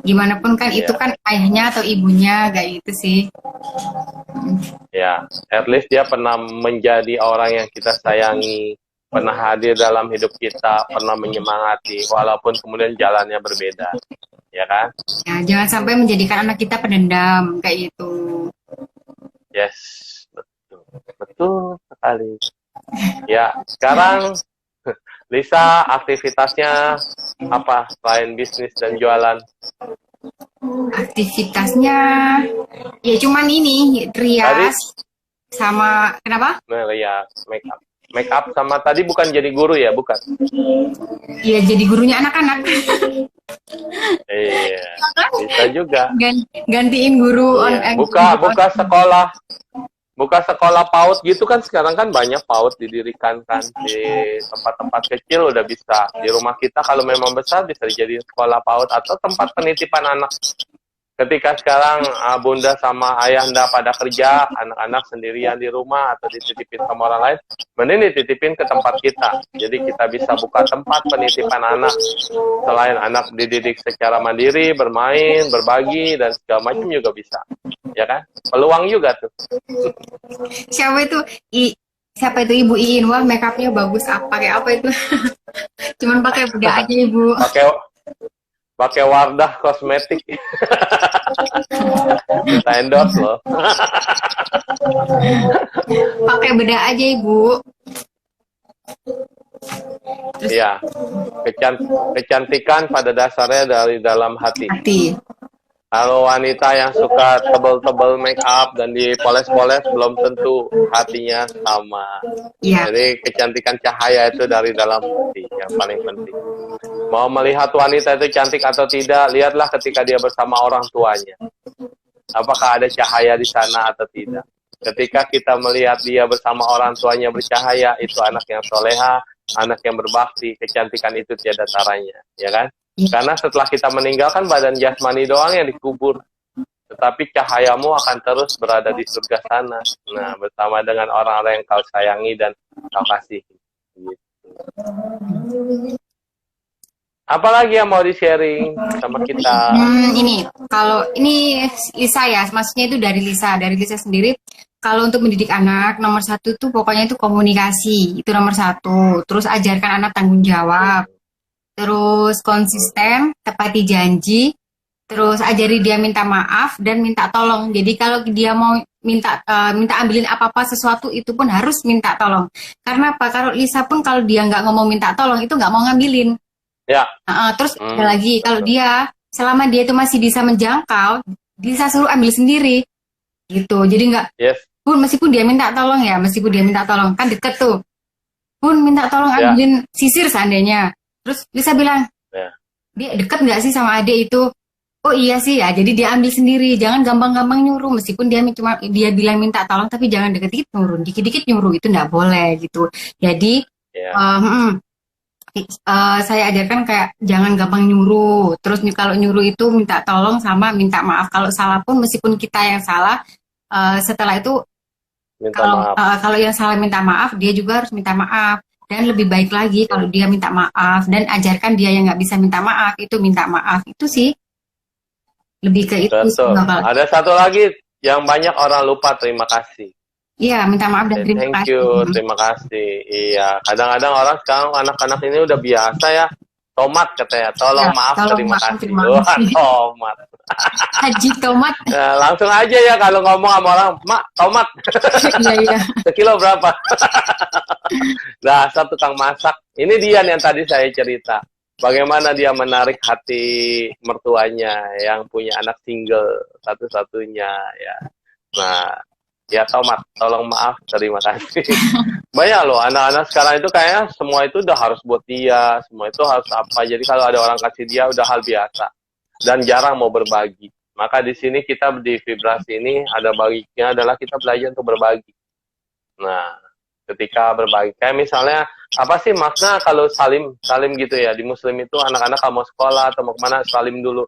Gimana pun kan itu kan ayahnya atau ibunya, kayak gitu sih. Ya, at least dia pernah menjadi orang yang kita sayangi, pernah hadir dalam hidup kita, pernah menyemangati, walaupun kemudian jalannya berbeda, ya kan? Ya, jangan sampai menjadikan anak kita pendendam, kayak gitu. Yes, betul sekali. Ya, sekarang Lisa aktivitasnya apa selain bisnis dan jualan? Aktivitasnya ya cuman ini rias sama kenapa? Nah, ya, make up. Make up sama tadi bukan jadi guru ya, bukan? Ya jadi gurunya anak-anak. Iya, bisa juga. Gantiin guru Iya. Buka sekolah. Buka sekolah PAUD gitu kan sekarang kan banyak PAUD didirikan kan di tempat-tempat kecil udah bisa. Di rumah kita kalau memang besar bisa dijadiin sekolah PAUD atau tempat penitipan anak. Ketika sekarang bunda sama ayahanda pada kerja, anak-anak sendirian di rumah atau dititipin sama orang lain, mending dititipin ke tempat kita. Jadi kita bisa buka tempat penitipan anak. Selain anak dididik secara mandiri, bermain, berbagi, dan segala macam juga bisa. Ya kan? Peluang juga tuh. Siapa itu? Siapa itu Ibu Iin? Wah, make upnya bagus. Pakai apa itu? Cuman pakai bedak aja, Ibu. Pakai Wardah kosmetik. Kita endorse loh. Pakai bedak aja, Ibu. Iya. Kecantikan pada dasarnya dari dalam hati. Kalau wanita yang suka tebel-tebel make up dan dipoles-poles belum tentu hatinya sama. Iya. Jadi kecantikan cahaya itu dari dalam hati yang paling penting. Mau melihat wanita itu cantik atau tidak, lihatlah ketika dia bersama orang tuanya. Apakah ada cahaya di sana atau tidak. Ketika kita melihat dia bersama orang tuanya bercahaya, itu anak yang soleha, anak yang berbakti, kecantikan itu tiada taranya, ya kan? Karena setelah kita meninggalkan badan jasmani doang yang dikubur. Tetapi cahayamu akan terus berada di surga sana. Nah, bersama dengan orang-orang yang kau sayangi dan kau kasihi. Gitu. Apalagi yang mau di-sharing sama kita? Ini, kalau ini Lisa ya, maksudnya itu dari Lisa sendiri. Kalau untuk mendidik anak, nomor 1 tuh pokoknya itu komunikasi, itu nomor 1. Terus ajarkan anak tanggung jawab. Terus konsisten, tepati janji, terus ajari dia minta maaf dan minta tolong. Jadi kalau dia mau minta ambilin apa-apa sesuatu itu pun harus minta tolong. Karena apa? Kalau Lisa pun kalau dia nggak ngomong minta tolong itu nggak mau ngambilin. Ya. Terus ada lagi kalau dia selama dia itu masih bisa menjangkau, bisa suruh ambil sendiri, gitu. Jadi nggak. Yes. Pun meskipun dia minta tolong kan deket tuh. Pun minta tolong ambilin sisir seandainya. Terus Lisa bilang, dia deket nggak sih sama adik itu? Oh iya sih ya, jadi dia ambil sendiri. Jangan gampang-gampang nyuruh, meskipun dia bilang minta tolong, tapi jangan dikit-dikit nyuruh, dikit-dikit nyuruh itu nggak boleh gitu. Jadi saya ajarkan kayak jangan gampang nyuruh. Terus kalau nyuruh itu minta tolong sama minta maaf. Kalau salah pun meskipun kita yang salah, setelah itu kalau yang salah minta maaf, dia juga harus minta maaf. Dan lebih baik lagi kalau dia minta maaf dan ajarkan dia yang nggak bisa minta maaf itu minta maaf. Itu sih lebih ke itu. Betul. Ada satu lagi yang banyak orang lupa, terima kasih. Iya, minta maaf dan terima kasih. Thank you, terima kasih. Iya, kadang-kadang orang sekarang anak-anak ini udah biasa ya. Tomat katanya, tolong maaf, terima kasih. Tomat. Haji tomat. Nah, langsung aja ya kalau ngomong sama orang, Mak, tomat. Iya. Sekilo berapa? Nah, satu tukang masak. Ini dia yang tadi saya cerita. Bagaimana dia menarik hati mertuanya yang punya anak single satu-satunya ya. Nah, ya tomat, tolong maaf, terima kasih. Banyak loh anak-anak sekarang itu kayaknya semua itu udah harus buat dia, semua itu harus apa. Jadi kalau ada orang kasih dia udah hal biasa dan jarang mau berbagi. Maka di sini kita di vibrasi ini ada baginya adalah kita belajar untuk berbagi. Nah, ketika berbagi kayak misalnya apa sih makna kalau salim gitu ya di muslim itu anak-anak kalau mau sekolah atau mau kemana salim dulu.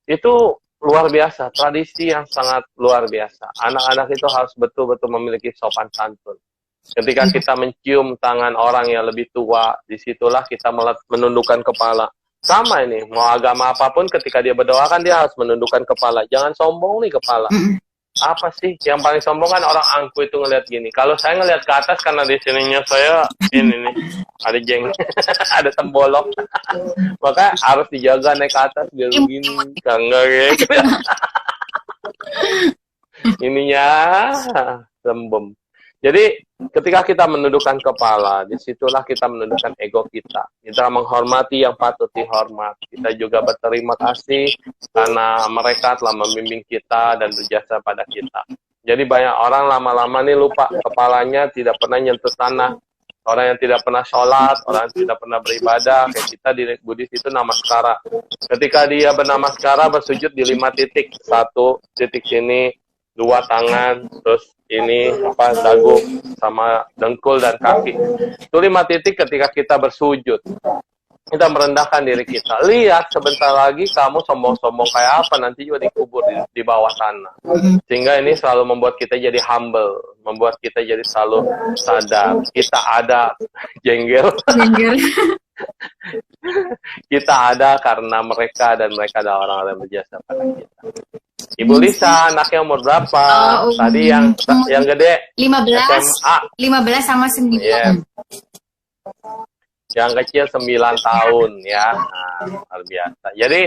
Itu luar biasa, tradisi yang sangat luar biasa. Anak-anak itu harus betul-betul memiliki sopan santun. Ketika kita mencium tangan orang yang lebih tua, disitulah kita menundukkan kepala. Sama ini, mau agama apapun ketika dia berdoa kan dia harus menundukkan kepala. Jangan sombong nih kepala. Apa sih yang paling sombong kan orang angku itu ngelihat gini. Kalau saya ngelihat ke atas karena di sininya saya ini nih ada jeng, ada tembolok. Maka harus dijaga naik ke atas biar begini, enggak gitu. Ininya lembem. Jadi ketika kita menundukkan kepala, disitulah kita menundukkan ego kita. Kita menghormati yang patut dihormat. Kita juga berterima kasih karena mereka telah membimbing kita dan berjasa pada kita. Jadi banyak orang lama-lama nih lupa, kepalanya tidak pernah nyentuh tanah. Orang yang tidak pernah sholat, orang yang tidak pernah beribadah, kayak kita di Buddhis itu namaskara. Ketika dia bernamaskara, bersujud di 5 titik. 1 titik sini, 2 tangan, terus ini dagu sama dengkul dan kaki. Itu 5 titik ketika kita bersujud. Kita merendahkan diri kita. Lihat sebentar lagi kamu sombong-sombong kayak apa, nanti juga dikubur di bawah tanah. Sehingga ini selalu membuat kita jadi humble, membuat kita jadi selalu sadar. Kita ada jengkel. Kita ada karena mereka, dan mereka adalah orang-orang yang berjasa pada kita. Ibu Lisa, anaknya umur berapa? Tadi yang gede 15. SMA. 15 sama 9. Yeah. Yang kecil 9 tahun ya. Nah, luar biasa. Jadi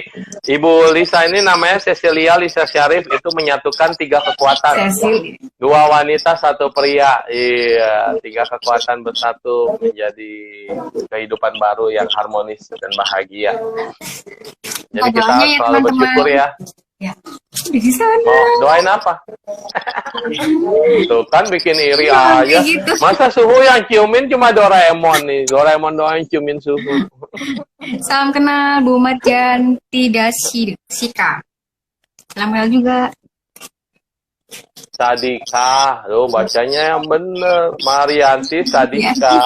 Ibu Lisa ini namanya Cecilia Lisa Syarif, itu menyatukan 3 kekuatan. Cecil. 2 wanita, 1 pria. Iya, 3 kekuatan bersatu menjadi kehidupan baru yang harmonis dan bahagia. Jadi kita harus selalu bersyukur ya. Ya. Di sana. Mau doain apa? Tuh kan bikin iri aja. Gitu. Masa suhu yang ciumin cuma Doraemon nih. Doraemon doain ciumin suhu. Salam kenal Bu Marjanti Dasika. Salam kenal juga. Sadika. Loh, bacanya yang bener. Marianti Sadika.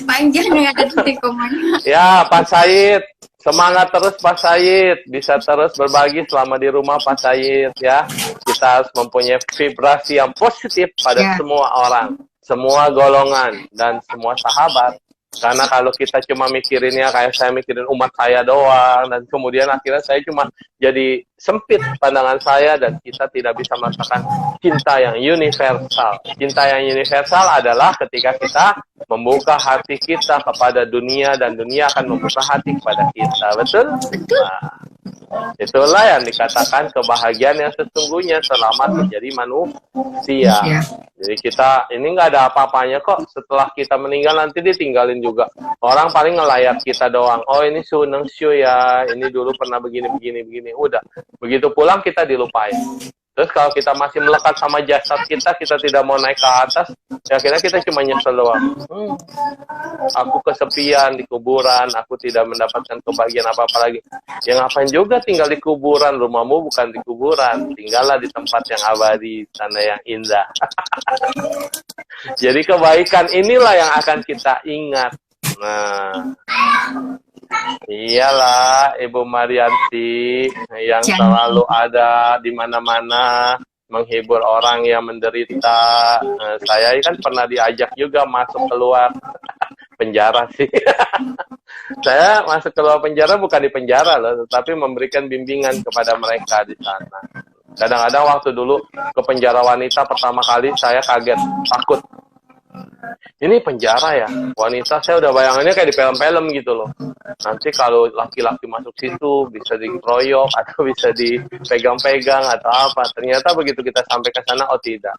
Panjang nggak ada titik komanya. Ya, Pak Said. Semangat terus Pak Said. Bisa terus berbagi selama di rumah Pak Said ya. Kita harus mempunyai vibrasi yang positif pada semua orang, semua golongan, dan semua sahabat. Karena kalau kita cuma mikirinnya kayak saya mikirin umat saya doang, dan kemudian akhirnya saya cuma jadi sempit pandangan saya, dan kita tidak bisa merasakan cinta yang universal. Cinta yang universal adalah ketika kita membuka hati kita kepada dunia, dan dunia akan membuka hati kepada kita. Betul? Nah, itulah yang dikatakan kebahagiaan yang sesungguhnya selama menjadi manusia. Jadi kita ini nggak ada apa-apanya kok. Setelah kita meninggal nanti ditinggalin juga. Orang paling ngelayat kita doang. Oh ini suneng syu ya. Ini dulu pernah begini. Udah. Begitu pulang kita dilupain. Terus kalau kita masih melekat sama jasad kita tidak mau naik ke atas, ya akhirnya kita cuma nyesel doang. Aku kesepian di kuburan, aku tidak mendapatkan kebahagiaan apa-apa lagi. Ya ngapain juga tinggal di kuburan, rumahmu bukan di kuburan, tinggallah di tempat yang abadi, sana yang indah. Jadi kebaikan inilah yang akan kita ingat. Nah, iyalah Ibu Marianti yang selalu ada di mana-mana menghibur orang yang menderita. Saya kan pernah diajak juga masuk keluar penjara sih. Saya masuk keluar penjara bukan di penjara loh, tetapi memberikan bimbingan kepada mereka di sana. Kadang-kadang waktu dulu ke penjara wanita pertama kali saya kaget, takut. Ini penjara ya, wanita, saya udah bayangannya kayak di film-film gitu loh. Nanti kalau laki-laki masuk situ bisa dikeroyok atau bisa dipegang-pegang atau apa. Ternyata begitu kita sampai ke sana, oh tidak.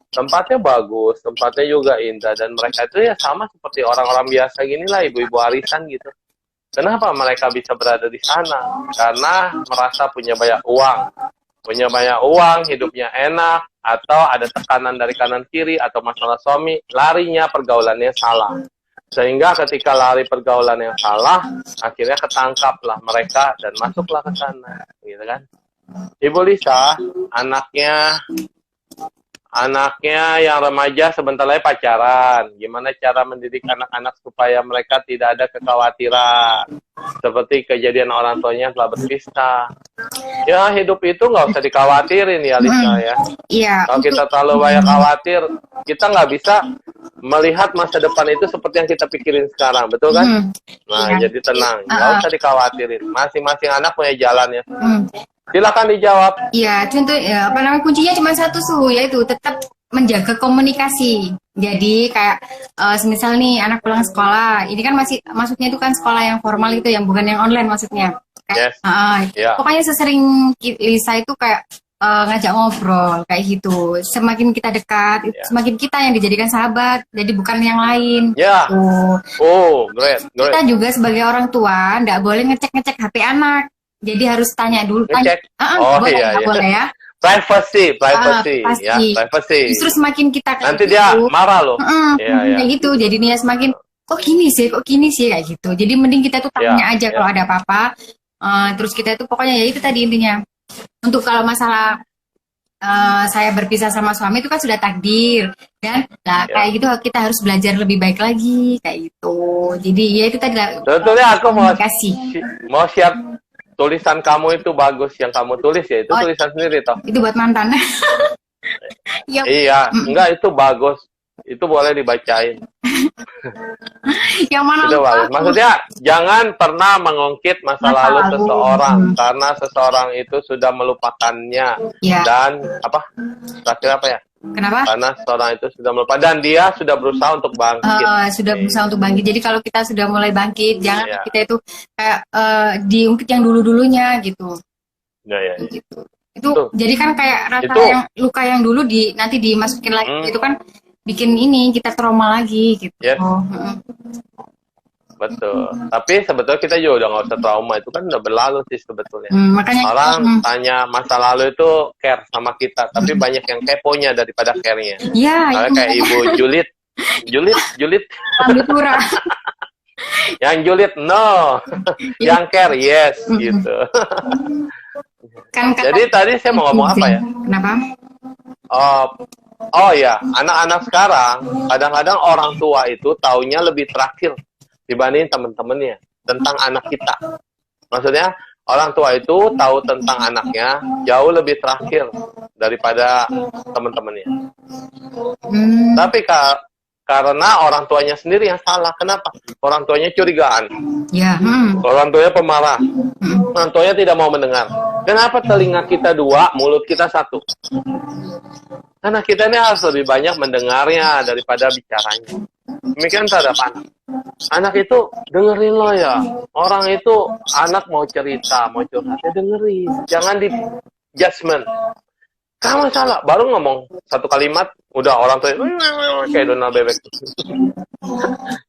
Tempatnya bagus, tempatnya juga indah, dan mereka itu ya sama seperti orang-orang biasa gini lah, ibu-ibu arisan gitu. Kenapa mereka bisa berada di sana? Karena merasa punya banyak uang, hidupnya enak, atau ada tekanan dari kanan kiri, atau masalah suami, larinya pergaulannya salah. Sehingga ketika lari pergaulan yang salah, akhirnya ketangkaplah mereka dan masuklah ke sana, gitu kan? Ibu Lisa, anaknya yang remaja sebentar lagi pacaran. Gimana cara mendidik anak-anak supaya mereka tidak ada kekhawatiran? Seperti kejadian orang tuanya telah berpisah. Ya, hidup itu nggak usah dikhawatirin ya, Lisa ya. Iya. Kalau kita terlalu banyak khawatir, kita nggak bisa melihat masa depan itu seperti yang kita pikirin sekarang, betul kan? Nah, jadi tenang, nggak usah dikhawatirin. Masing-masing anak punya jalannya. Silakan dijawab. Iya, contoh ya, kuncinya cuma satu yaitu tetap menjaga komunikasi. Jadi kayak semisal nih anak pulang sekolah, ini kan maksudnya itu kan sekolah yang formal itu, yang bukan yang online maksudnya. Kayak, Yes. Pokoknya sesering Lisa itu kayak ngajak ngobrol kayak gitu. Semakin kita dekat, Ya. semakin kita yang dijadikan sahabat, jadi bukan yang lain. Ya. Tuh. Oh, great, Kita great. juga sebagai orang tua nggak boleh ngecek-ngecek HP anak. Jadi harus tanya dulu. Ngecek. Nggak Oh, boleh, iya, nggak iya. boleh ya. Privacy, privacy, Pasti. ya, privacy. Justru semakin kita kayak Nanti dia gitu, marah loh. Iya, iya. kayak gitu. Jadi dia semakin kok gini sih kayak gitu. Jadi mending kita tuh tanya aja Ya. kalau ada apa-apa. Terus kita tuh pokoknya ya itu tadi intinya. Untuk kalau masalah saya berpisah sama suami itu kan sudah takdir dan nah, Ya. kayak gitu kita harus belajar lebih baik lagi kayak gitu. Jadi ya itu tadi lah. Sebetulnya aku Komunikasi. mau share tulisan kamu itu bagus yang kamu tulis ya, itu Oh. tulisan sendiri toh. Itu buat mantan. Ya, Iya, enggak itu bagus. Itu boleh dibacain. yang mana Itu lupa bagus. aku. Maksudnya jangan pernah mengungkit masa Masa lalu lalu. seseorang karena seseorang itu sudah melupakannya Ya, dan apa? Terakhir apa ya? kenapa? Karena seseorang itu sudah melupakan dan dia sudah berusaha untuk bangkit. Sudah berusaha untuk bangkit. Jadi kalau kita sudah mulai bangkit, jangan Iya. kita itu kayak diungkit yang dulu-dulunya gitu. Ya, ya, ya. Gitu. Itu Betul. jadi kan kayak rasa Itu. yang luka yang dulu nanti dimasukin lagi itu kan bikin ini kita trauma lagi gitu. Yes. Mm-mm. Betul. Tapi sebetulnya kita juga udah nggak usah trauma, itu kan udah berlalu sih sebetulnya. Makanya Orang tanya masa lalu itu care sama kita, tapi banyak yang keponya daripada care-nya. ya Nah, itu kayak Ibu Julit, ambil pura. yang Julit no, yang care yes gitu. Kan kata- Jadi tadi saya mau ngomong apa ya? Kenapa? Oh ya, anak-anak sekarang kadang-kadang orang tua itu taunya lebih terakhir dibanding teman-temannya tentang anak kita. Maksudnya orang tua itu tahu tentang anaknya jauh lebih terakhir daripada teman-temannya. Tapi karena orang tuanya sendiri yang salah. Kenapa? Orang tuanya curigaan. Ya, Orang tuanya pemarah. Orang tuanya tidak mau mendengar. Kenapa telinga kita dua, mulut kita satu? Karena kita ini harus lebih banyak mendengarnya daripada bicaranya. Demikian terhadap anak. Anak itu dengerin lo ya. Orang itu anak mau cerita, mau curhat, ya dengerin. Jangan di judgment. Kamu salah. Baru ngomong satu kalimat, udah orang tua kayak Donald Bebek.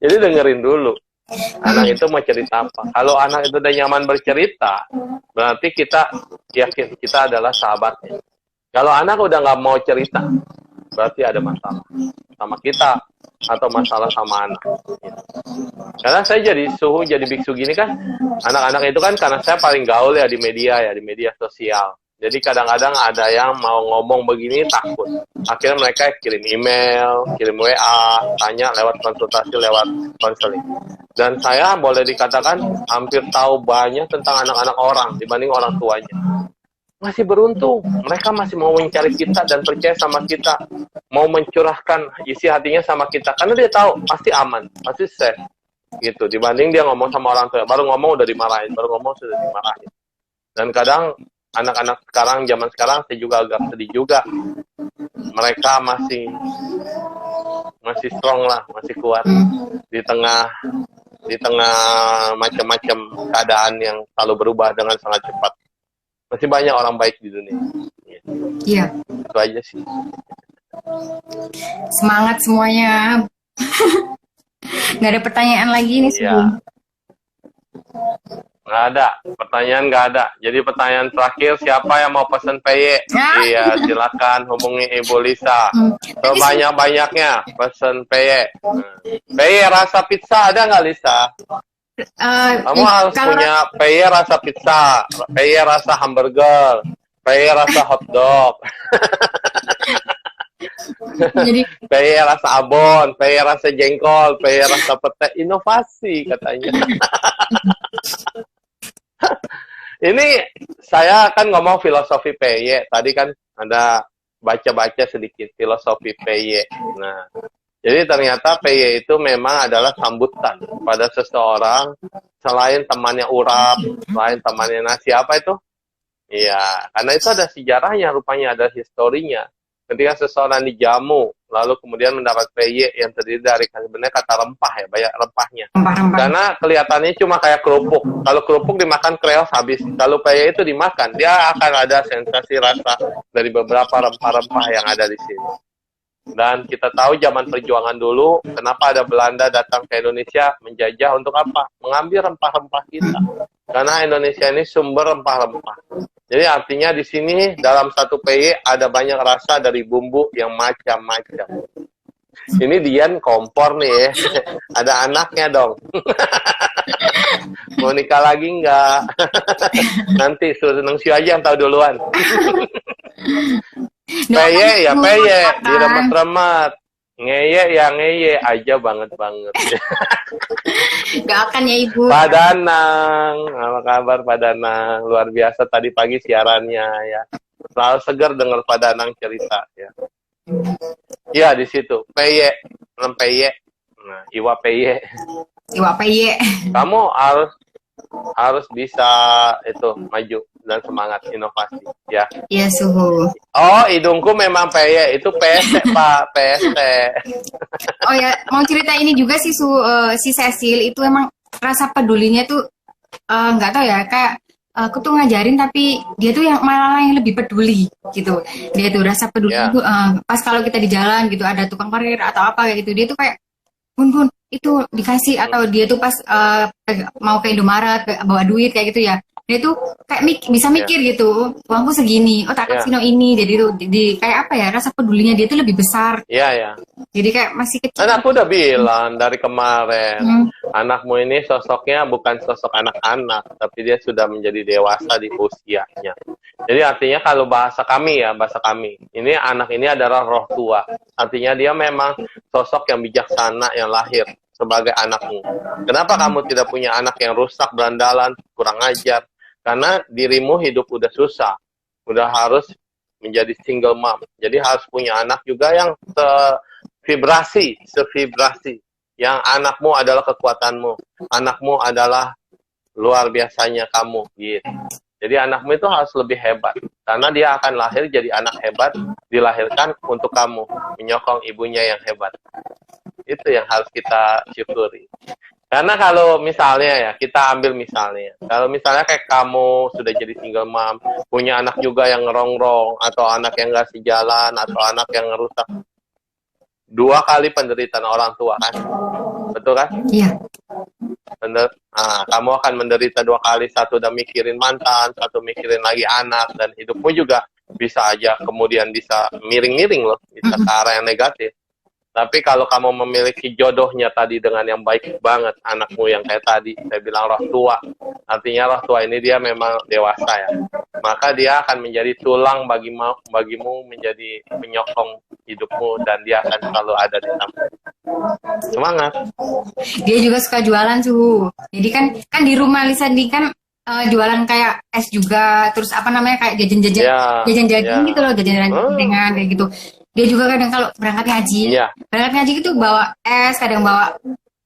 Jadi dengerin dulu. Anak itu mau cerita apa. Kalau anak itu udah nyaman bercerita, berarti kita yakin kita adalah sahabatnya. Kalau anak udah nggak mau cerita, berarti ada masalah sama kita atau masalah sama anak. Karena saya jadi biksu gini kan, anak-anak itu kan karena saya paling gaul ya di media sosial. Jadi kadang-kadang ada yang mau ngomong begini takut. Akhirnya mereka kirim email, kirim WA, tanya lewat konsultasi, lewat konseling. Dan saya boleh dikatakan hampir tahu banyak tentang anak-anak orang dibanding orang tuanya. Masih beruntung, mereka masih mau mencari kita dan percaya sama kita, mau mencurahkan isi hatinya sama kita, karena dia tahu pasti aman, pasti safe, gitu. Dibanding dia ngomong sama orang tua, baru ngomong udah dimarahin, baru ngomong sudah dimarahin. Dan kadang anak-anak sekarang, zaman sekarang, saya juga agak sedih juga. Mereka masih strong lah, masih kuat di tengah macam-macam keadaan yang selalu berubah dengan sangat cepat. Masih banyak orang baik di dunia. Iya. Itu aja sih. Semangat semuanya. Nggak ada pertanyaan lagi nih sebelum. Nggak ada. Pertanyaan nggak ada. Jadi pertanyaan terakhir, siapa yang mau pesen PY? Iya, silakan hubungi Ibu Lisa. Sebanyak-banyaknya pesen PY. PY rasa pizza ada nggak, Lisa? Kamu harus punya PY rasa pizza, PY rasa hamburger, PY rasa hotdog. Jadi PY rasa abon, PY rasa jengkol, PY rasa pete, inovasi katanya. Ini saya kan ngomong filosofi PY, tadi kan ada baca-baca sedikit filosofi PY. Nah, jadi ternyata PY itu memang adalah sambutan pada seseorang selain temannya urap, selain temannya nasi apa itu? Iya, karena itu ada sejarahnya, rupanya ada historinya. Ketika seseorang dijamu, lalu kemudian mendapat PY yang terdiri dari sebenarnya kata rempah ya, banyak rempahnya. Rempah-rempah. Karena kelihatannya cuma kayak kerupuk. Kalau kerupuk dimakan kreos habis. Kalau PY itu dimakan, dia akan ada sensasi rasa dari beberapa rempah-rempah yang ada di sini. Dan kita tahu zaman perjuangan dulu, kenapa ada Belanda datang ke Indonesia menjajah untuk apa? Mengambil rempah-rempah kita. Karena Indonesia ini sumber rempah-rempah. Jadi artinya di sini dalam satu PY ada banyak rasa dari bumbu yang macam-macam. Ini Dian kompor nih ya. Ada anaknya dong. Mau nikah lagi nggak? Nanti suruh Neng Syu aja yang tahu duluan. PY ya PY, diremet-remet. Ngeye ya ngeye aja banget-banget. Gak akan ya Ibu. Pak Danang, apa kabar Pak Danang? Luar biasa tadi pagi siarannya ya. Selalu segar dengar Pak Danang cerita ya. Ya di situ PY, PY. Nah, Iwa PY. Iwa PY. Kamu harus bisa itu maju dan semangat inovasi ya. Iya suhu. Oh, hidungku memang PY, itu PST Pak, PST. Oh ya, mau cerita ini juga sih si Cecil itu emang rasa pedulinya tuh nggak tahu ya, kayak aku tuh ngajarin tapi dia tuh yang malah yang lebih peduli gitu. Dia tuh rasa peduli tuh pas kalau kita di jalan gitu ada tukang parkir atau apa kayak gitu, dia tuh kayak Bun itu dikasih, atau dia tuh pas mau ke Indomaret bawa duit kayak gitu ya, dia tuh kayak bisa mikir gitu, uangku segini, oh tak kasih no ini, jadi tuh kayak apa ya, rasa pedulinya dia tuh lebih besar. Iya ya. Jadi kayak masih kecil. Kan aku udah bilang dari kemarin, anakmu ini sosoknya bukan sosok anak-anak, tapi dia sudah menjadi dewasa di usianya. Jadi artinya kalau bahasa kami, ini anak ini adalah roh tua. Artinya dia memang sosok yang bijaksana yang lahir sebagai anakmu. Kenapa kamu tidak punya anak yang rusak, berandalan, kurang ajar? Karena dirimu hidup udah susah, udah harus menjadi single mom. Jadi harus punya anak juga yang sevibrasi. Yang anakmu adalah kekuatanmu, anakmu adalah luar biasanya kamu, gitu. Jadi anakmu itu harus lebih hebat, karena dia akan lahir jadi anak hebat, dilahirkan untuk kamu, menyokong ibunya yang hebat. Itu yang harus kita syukuri. Karena kalau misalnya ya, kita ambil misalnya, kalau misalnya kayak kamu sudah jadi single mom, punya anak juga yang ngerongrong, atau anak yang nggak sejalan, atau anak yang ngerusak, 2 kali penderitaan orang tua kan? Betul kan? Iya. Bener. Nah, kamu akan menderita 2 kali, satu udah mikirin mantan, satu mikirin lagi anak, dan hidupmu juga bisa aja kemudian bisa miring-miring loh, bisa ke arah yang negatif. Tapi kalau kamu memiliki jodohnya tadi dengan yang baik banget, anakmu yang kayak tadi, saya bilang roh tua, artinya roh tua ini dia memang dewasa ya, maka dia akan menjadi tulang bagimu menjadi penyokong hidupmu, dan dia akan selalu ada di samping. Semangat. Dia juga suka jualan suhu. Jadi kan di rumah Lisa ini kan jualan kayak es juga, terus apa namanya kayak jajan-jajan gitu loh, jajan dengan kayak gitu. Dia juga kadang kalau berangkat ngaji gitu bawa es, kadang bawa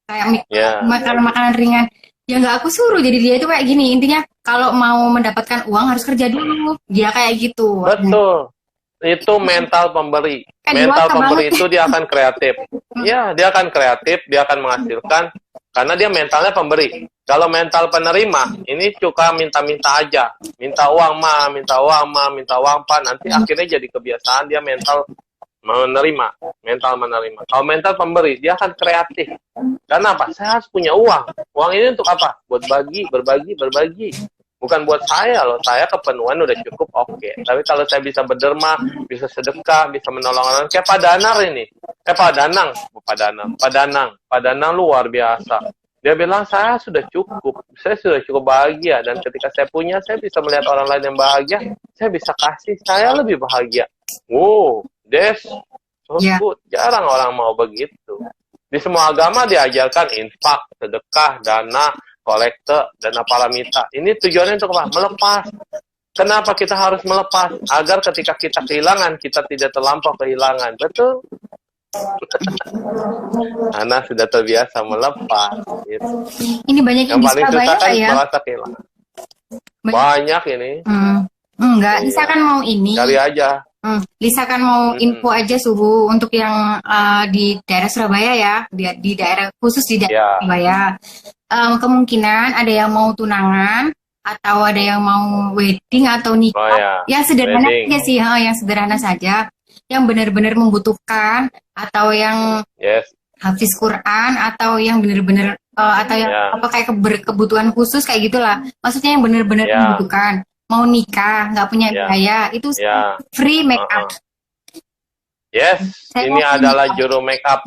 kayak makanan ringan. Ya nggak aku suruh, jadi dia itu kayak gini, intinya kalau mau mendapatkan uang harus kerja dulu. Dia kayak gitu. Betul. Itu mental pemberi. Mental pemberi itu dia akan kreatif. Ya, dia akan kreatif, dia akan menghasilkan, karena dia mentalnya pemberi. Kalau mental penerima, ini suka minta-minta aja. Minta uang ma, minta uang pa. Nanti akhirnya jadi kebiasaan, dia mental mental menerima. Kalau mental pemberi, dia akan kreatif. Karena apa? Saya harus punya uang. Uang ini untuk apa? Buat berbagi. Bukan buat saya loh. Saya kepenuhan udah cukup, oke. Tapi kalau saya bisa berderma, bisa sedekah, bisa menolong orang, kayak Pak Danar ini. Pak Danang luar biasa. Dia bilang, saya sudah cukup bahagia, dan ketika saya punya, saya bisa melihat orang lain yang bahagia, saya bisa kasih, saya lebih bahagia. Wow, that's so good. Jarang orang mau begitu. Di semua agama diajarkan infak, sedekah, dana, kolekte, dana paramita. Ini tujuannya untuk apa? Melepas. Kenapa kita harus melepas? Agar ketika kita kehilangan, kita tidak terlampau kehilangan. Betul? Karena sudah terbiasa melepas. Gitu. Ini banyak yang paling susah kan ya? merasa kehilangan. Banyak ini. Enggak, Isa kan mau ini. Cari aja. Lisa kan mau info aja suhu untuk yang di daerah Surabaya ya, di daerah khusus di daerah Surabaya. Kemungkinan ada yang mau tunangan atau ada yang mau wedding atau nikah. Yang sederhana aja sih, yang sederhana saja. Yang benar-benar membutuhkan atau yang hafiz Quran atau yang benar-benar atau yang apa kayak kebutuhan khusus kayak gitulah. Maksudnya yang benar-benar membutuhkan. Mau nikah, nggak punya biaya, itu free make up. Ini adalah juru make up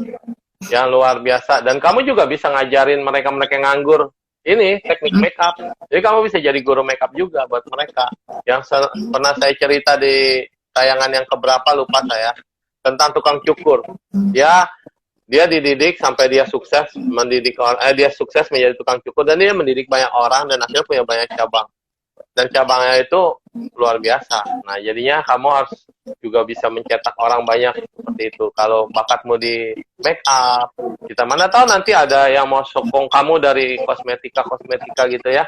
yang luar biasa. Dan kamu juga bisa ngajarin mereka-mereka yang nganggur. Ini teknik make up. Jadi kamu bisa jadi guru make up juga buat mereka. Yang pernah saya cerita di tayangan yang keberapa, lupa saya. Tentang tukang cukur. Dia dididik sampai dia sukses mendidik orang. Dia sukses menjadi tukang cukur. Dan dia mendidik banyak orang dan akhirnya punya banyak cabang. Dan cabangnya itu luar biasa. Nah, jadinya kamu harus juga bisa mencetak orang banyak seperti itu. Kalau bakatmu di make up, kita mana tahu nanti ada yang mau sokong kamu dari kosmetika gitu ya.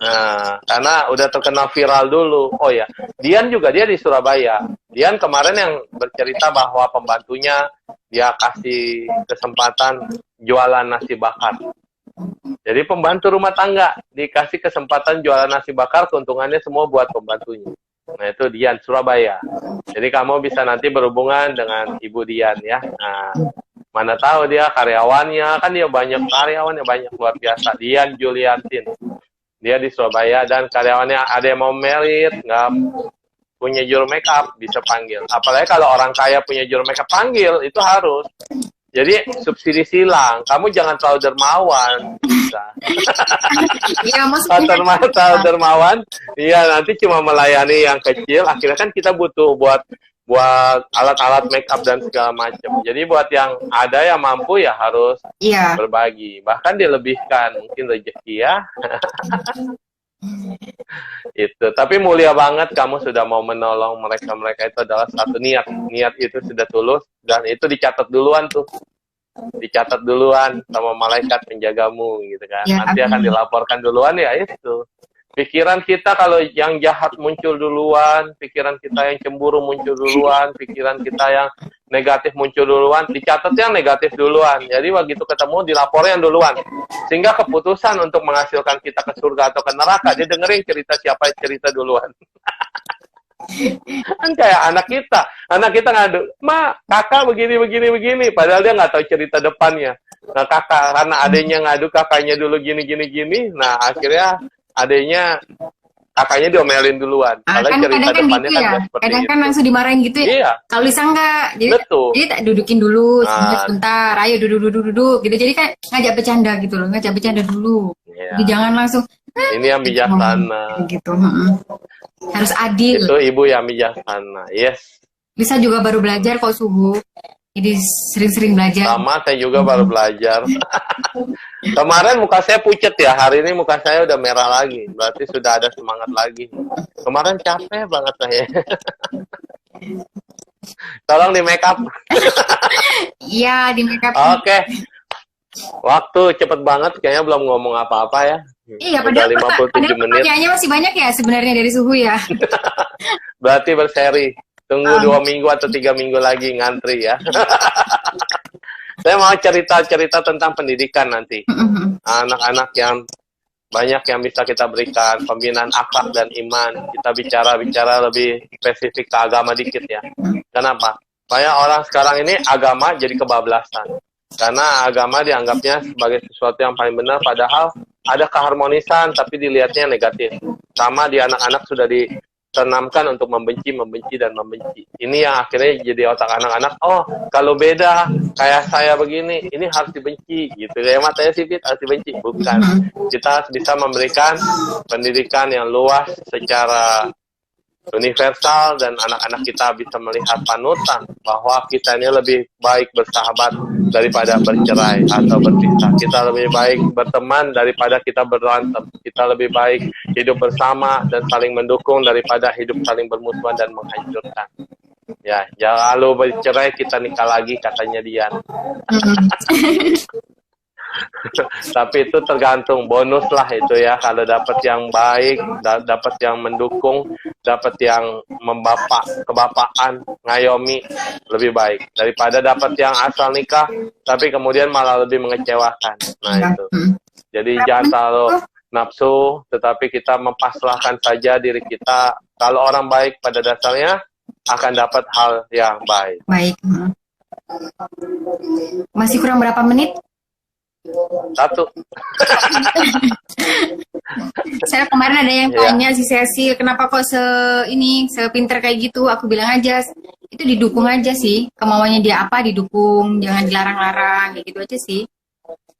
Nah, karena udah terkenal viral dulu. Oh ya, Dian juga dia di Surabaya. Dian kemarin yang bercerita bahwa pembantunya dia kasih kesempatan jualan nasi bakar. Jadi pembantu rumah tangga dikasih kesempatan jualan nasi bakar, keuntungannya semua buat pembantunya. Nah, itu Dian, Surabaya. Jadi kamu bisa nanti berhubungan dengan Ibu Dian ya. Nah, mana tahu dia karyawannya, kan dia banyak karyawannya, banyak luar biasa. Dian Juliantin. Dia di Surabaya dan karyawannya ada yang mau merit, nggak punya juru make up, bisa panggil. Apalagi kalau orang kaya punya juru make up, panggil, itu harus. Jadi subsidi silang, kamu jangan terlalu dermawan, bisa. Iya, maksudnya terlalu dermawan, iya nanti cuma melayani yang kecil. Akhirnya kan kita butuh buat alat-alat make up dan segala macam. Jadi buat yang ada yang mampu ya harus berbagi, bahkan dilebihkan mungkin rezeki ya. Itu, tapi mulia banget kamu sudah mau menolong mereka itu adalah satu niat itu sudah tulus dan itu dicatat duluan sama malaikat penjagamu gitu kan. Nanti akan dilaporkan duluan ya. Itu pikiran kita kalau yang jahat muncul duluan, pikiran kita yang cemburu muncul duluan, pikiran kita yang negatif muncul duluan, dicatat yang negatif duluan. Jadi begitu ketemu dilaporin duluan. Sehingga keputusan untuk menghasilkan kita ke surga atau ke neraka, dia dengerin cerita siapa duluan. Kan kayak anak kita ngadu, "Ma, kakak begini, padahal dia nggak tahu cerita depannya. Nah, karena adanya ngadu kakaknya dulu gini, nah akhirnya adanya kakaknya diomelin duluan. Kan kadang kan gitu ya, kadang kan langsung dimarahin gitu ya. Iya. Kalau Lisa enggak, jadi tak dudukin dulu sebentar, ayo duduk gitu. Jadi kan ngajak bercanda gitu loh, dulu. Jadi jangan langsung. Ini yang bijaksana. Gitu. Harus adil. Itu ibu yang bijaksana. Yes. Lisa juga baru belajar kok suhu. Jadi sering-sering belajar. Sama, saya juga baru belajar. Kemarin muka saya pucet ya, hari ini muka saya udah merah lagi. Berarti sudah ada semangat lagi. Kemarin capek banget saya. Tolong di make up. Iya, di make up. Oke. Waktu cepet banget, kayaknya belum ngomong apa-apa ya. Iya, padahal 57 menit. Pertanyaannya masih banyak ya sebenarnya dari suhu ya. Berarti berseri. Tunggu 2 minggu atau 3 minggu lagi ngantri ya. Saya mau cerita-cerita tentang pendidikan nanti. Anak-anak yang banyak yang bisa kita berikan, pembinaan akhlak dan iman. Kita bicara lebih spesifik ke agama dikit ya. Kenapa? Banyak orang sekarang ini agama jadi kebablasan. Karena agama dianggapnya sebagai sesuatu yang paling benar, padahal ada keharmonisan tapi dilihatnya negatif. Sama di anak-anak sudah ditanamkan untuk membenci. Ini yang akhirnya jadi otak anak-anak, oh kalau beda kayak saya begini, ini harus dibenci gitu. Kayak matanya sipit harus dibenci. Bukan. Kita harus bisa memberikan pendidikan yang luas secara universal dan anak-anak kita bisa melihat panutan bahwa kita ini lebih baik bersahabat daripada bercerai atau berpisah. Kita lebih baik berteman daripada kita berantem. Kita lebih baik hidup bersama dan saling mendukung daripada hidup saling bermusuhan dan menghancurkan. Ya, jangan lu bercerai kita nikah lagi katanya Dian. Tapi itu tergantung, bonus lah itu ya. Kalau dapat yang baik, dapat yang mendukung, dapat yang kebapaan, ngayomi, lebih baik daripada dapat yang asal nikah tapi kemudian malah lebih mengecewakan. Nah itu. Jadi jangan terlalu nafsu, tetapi kita mempasrahkan saja diri kita. Kalau orang baik pada dasarnya akan dapat hal yang baik. Baik. Masih kurang berapa menit? 1. Saya kemarin ada yang Iya. tanya si Cecil, kenapa kok sepinter kayak gitu? Aku bilang aja, itu didukung aja sih. Kemauannya dia apa didukung, jangan dilarang-larang, kayak gitu aja sih.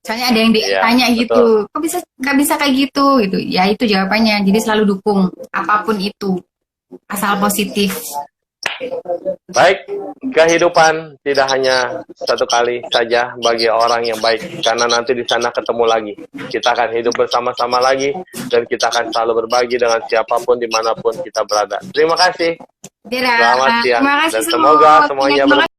Soalnya ada yang Iya, ditanya betul. gitu, kok nggak bisa kayak gitu? Ya itu jawabannya. Jadi selalu dukung apapun itu, asal positif. Baik, kehidupan tidak hanya satu kali saja bagi orang yang baik, karena nanti di sana ketemu lagi. Kita akan hidup bersama-sama lagi, dan kita akan selalu berbagi dengan siapapun dimanapun kita berada. Terima kasih. Dadah. Selamat siang. Terima kasih Dan semua. semoga semuanya Terima kasih.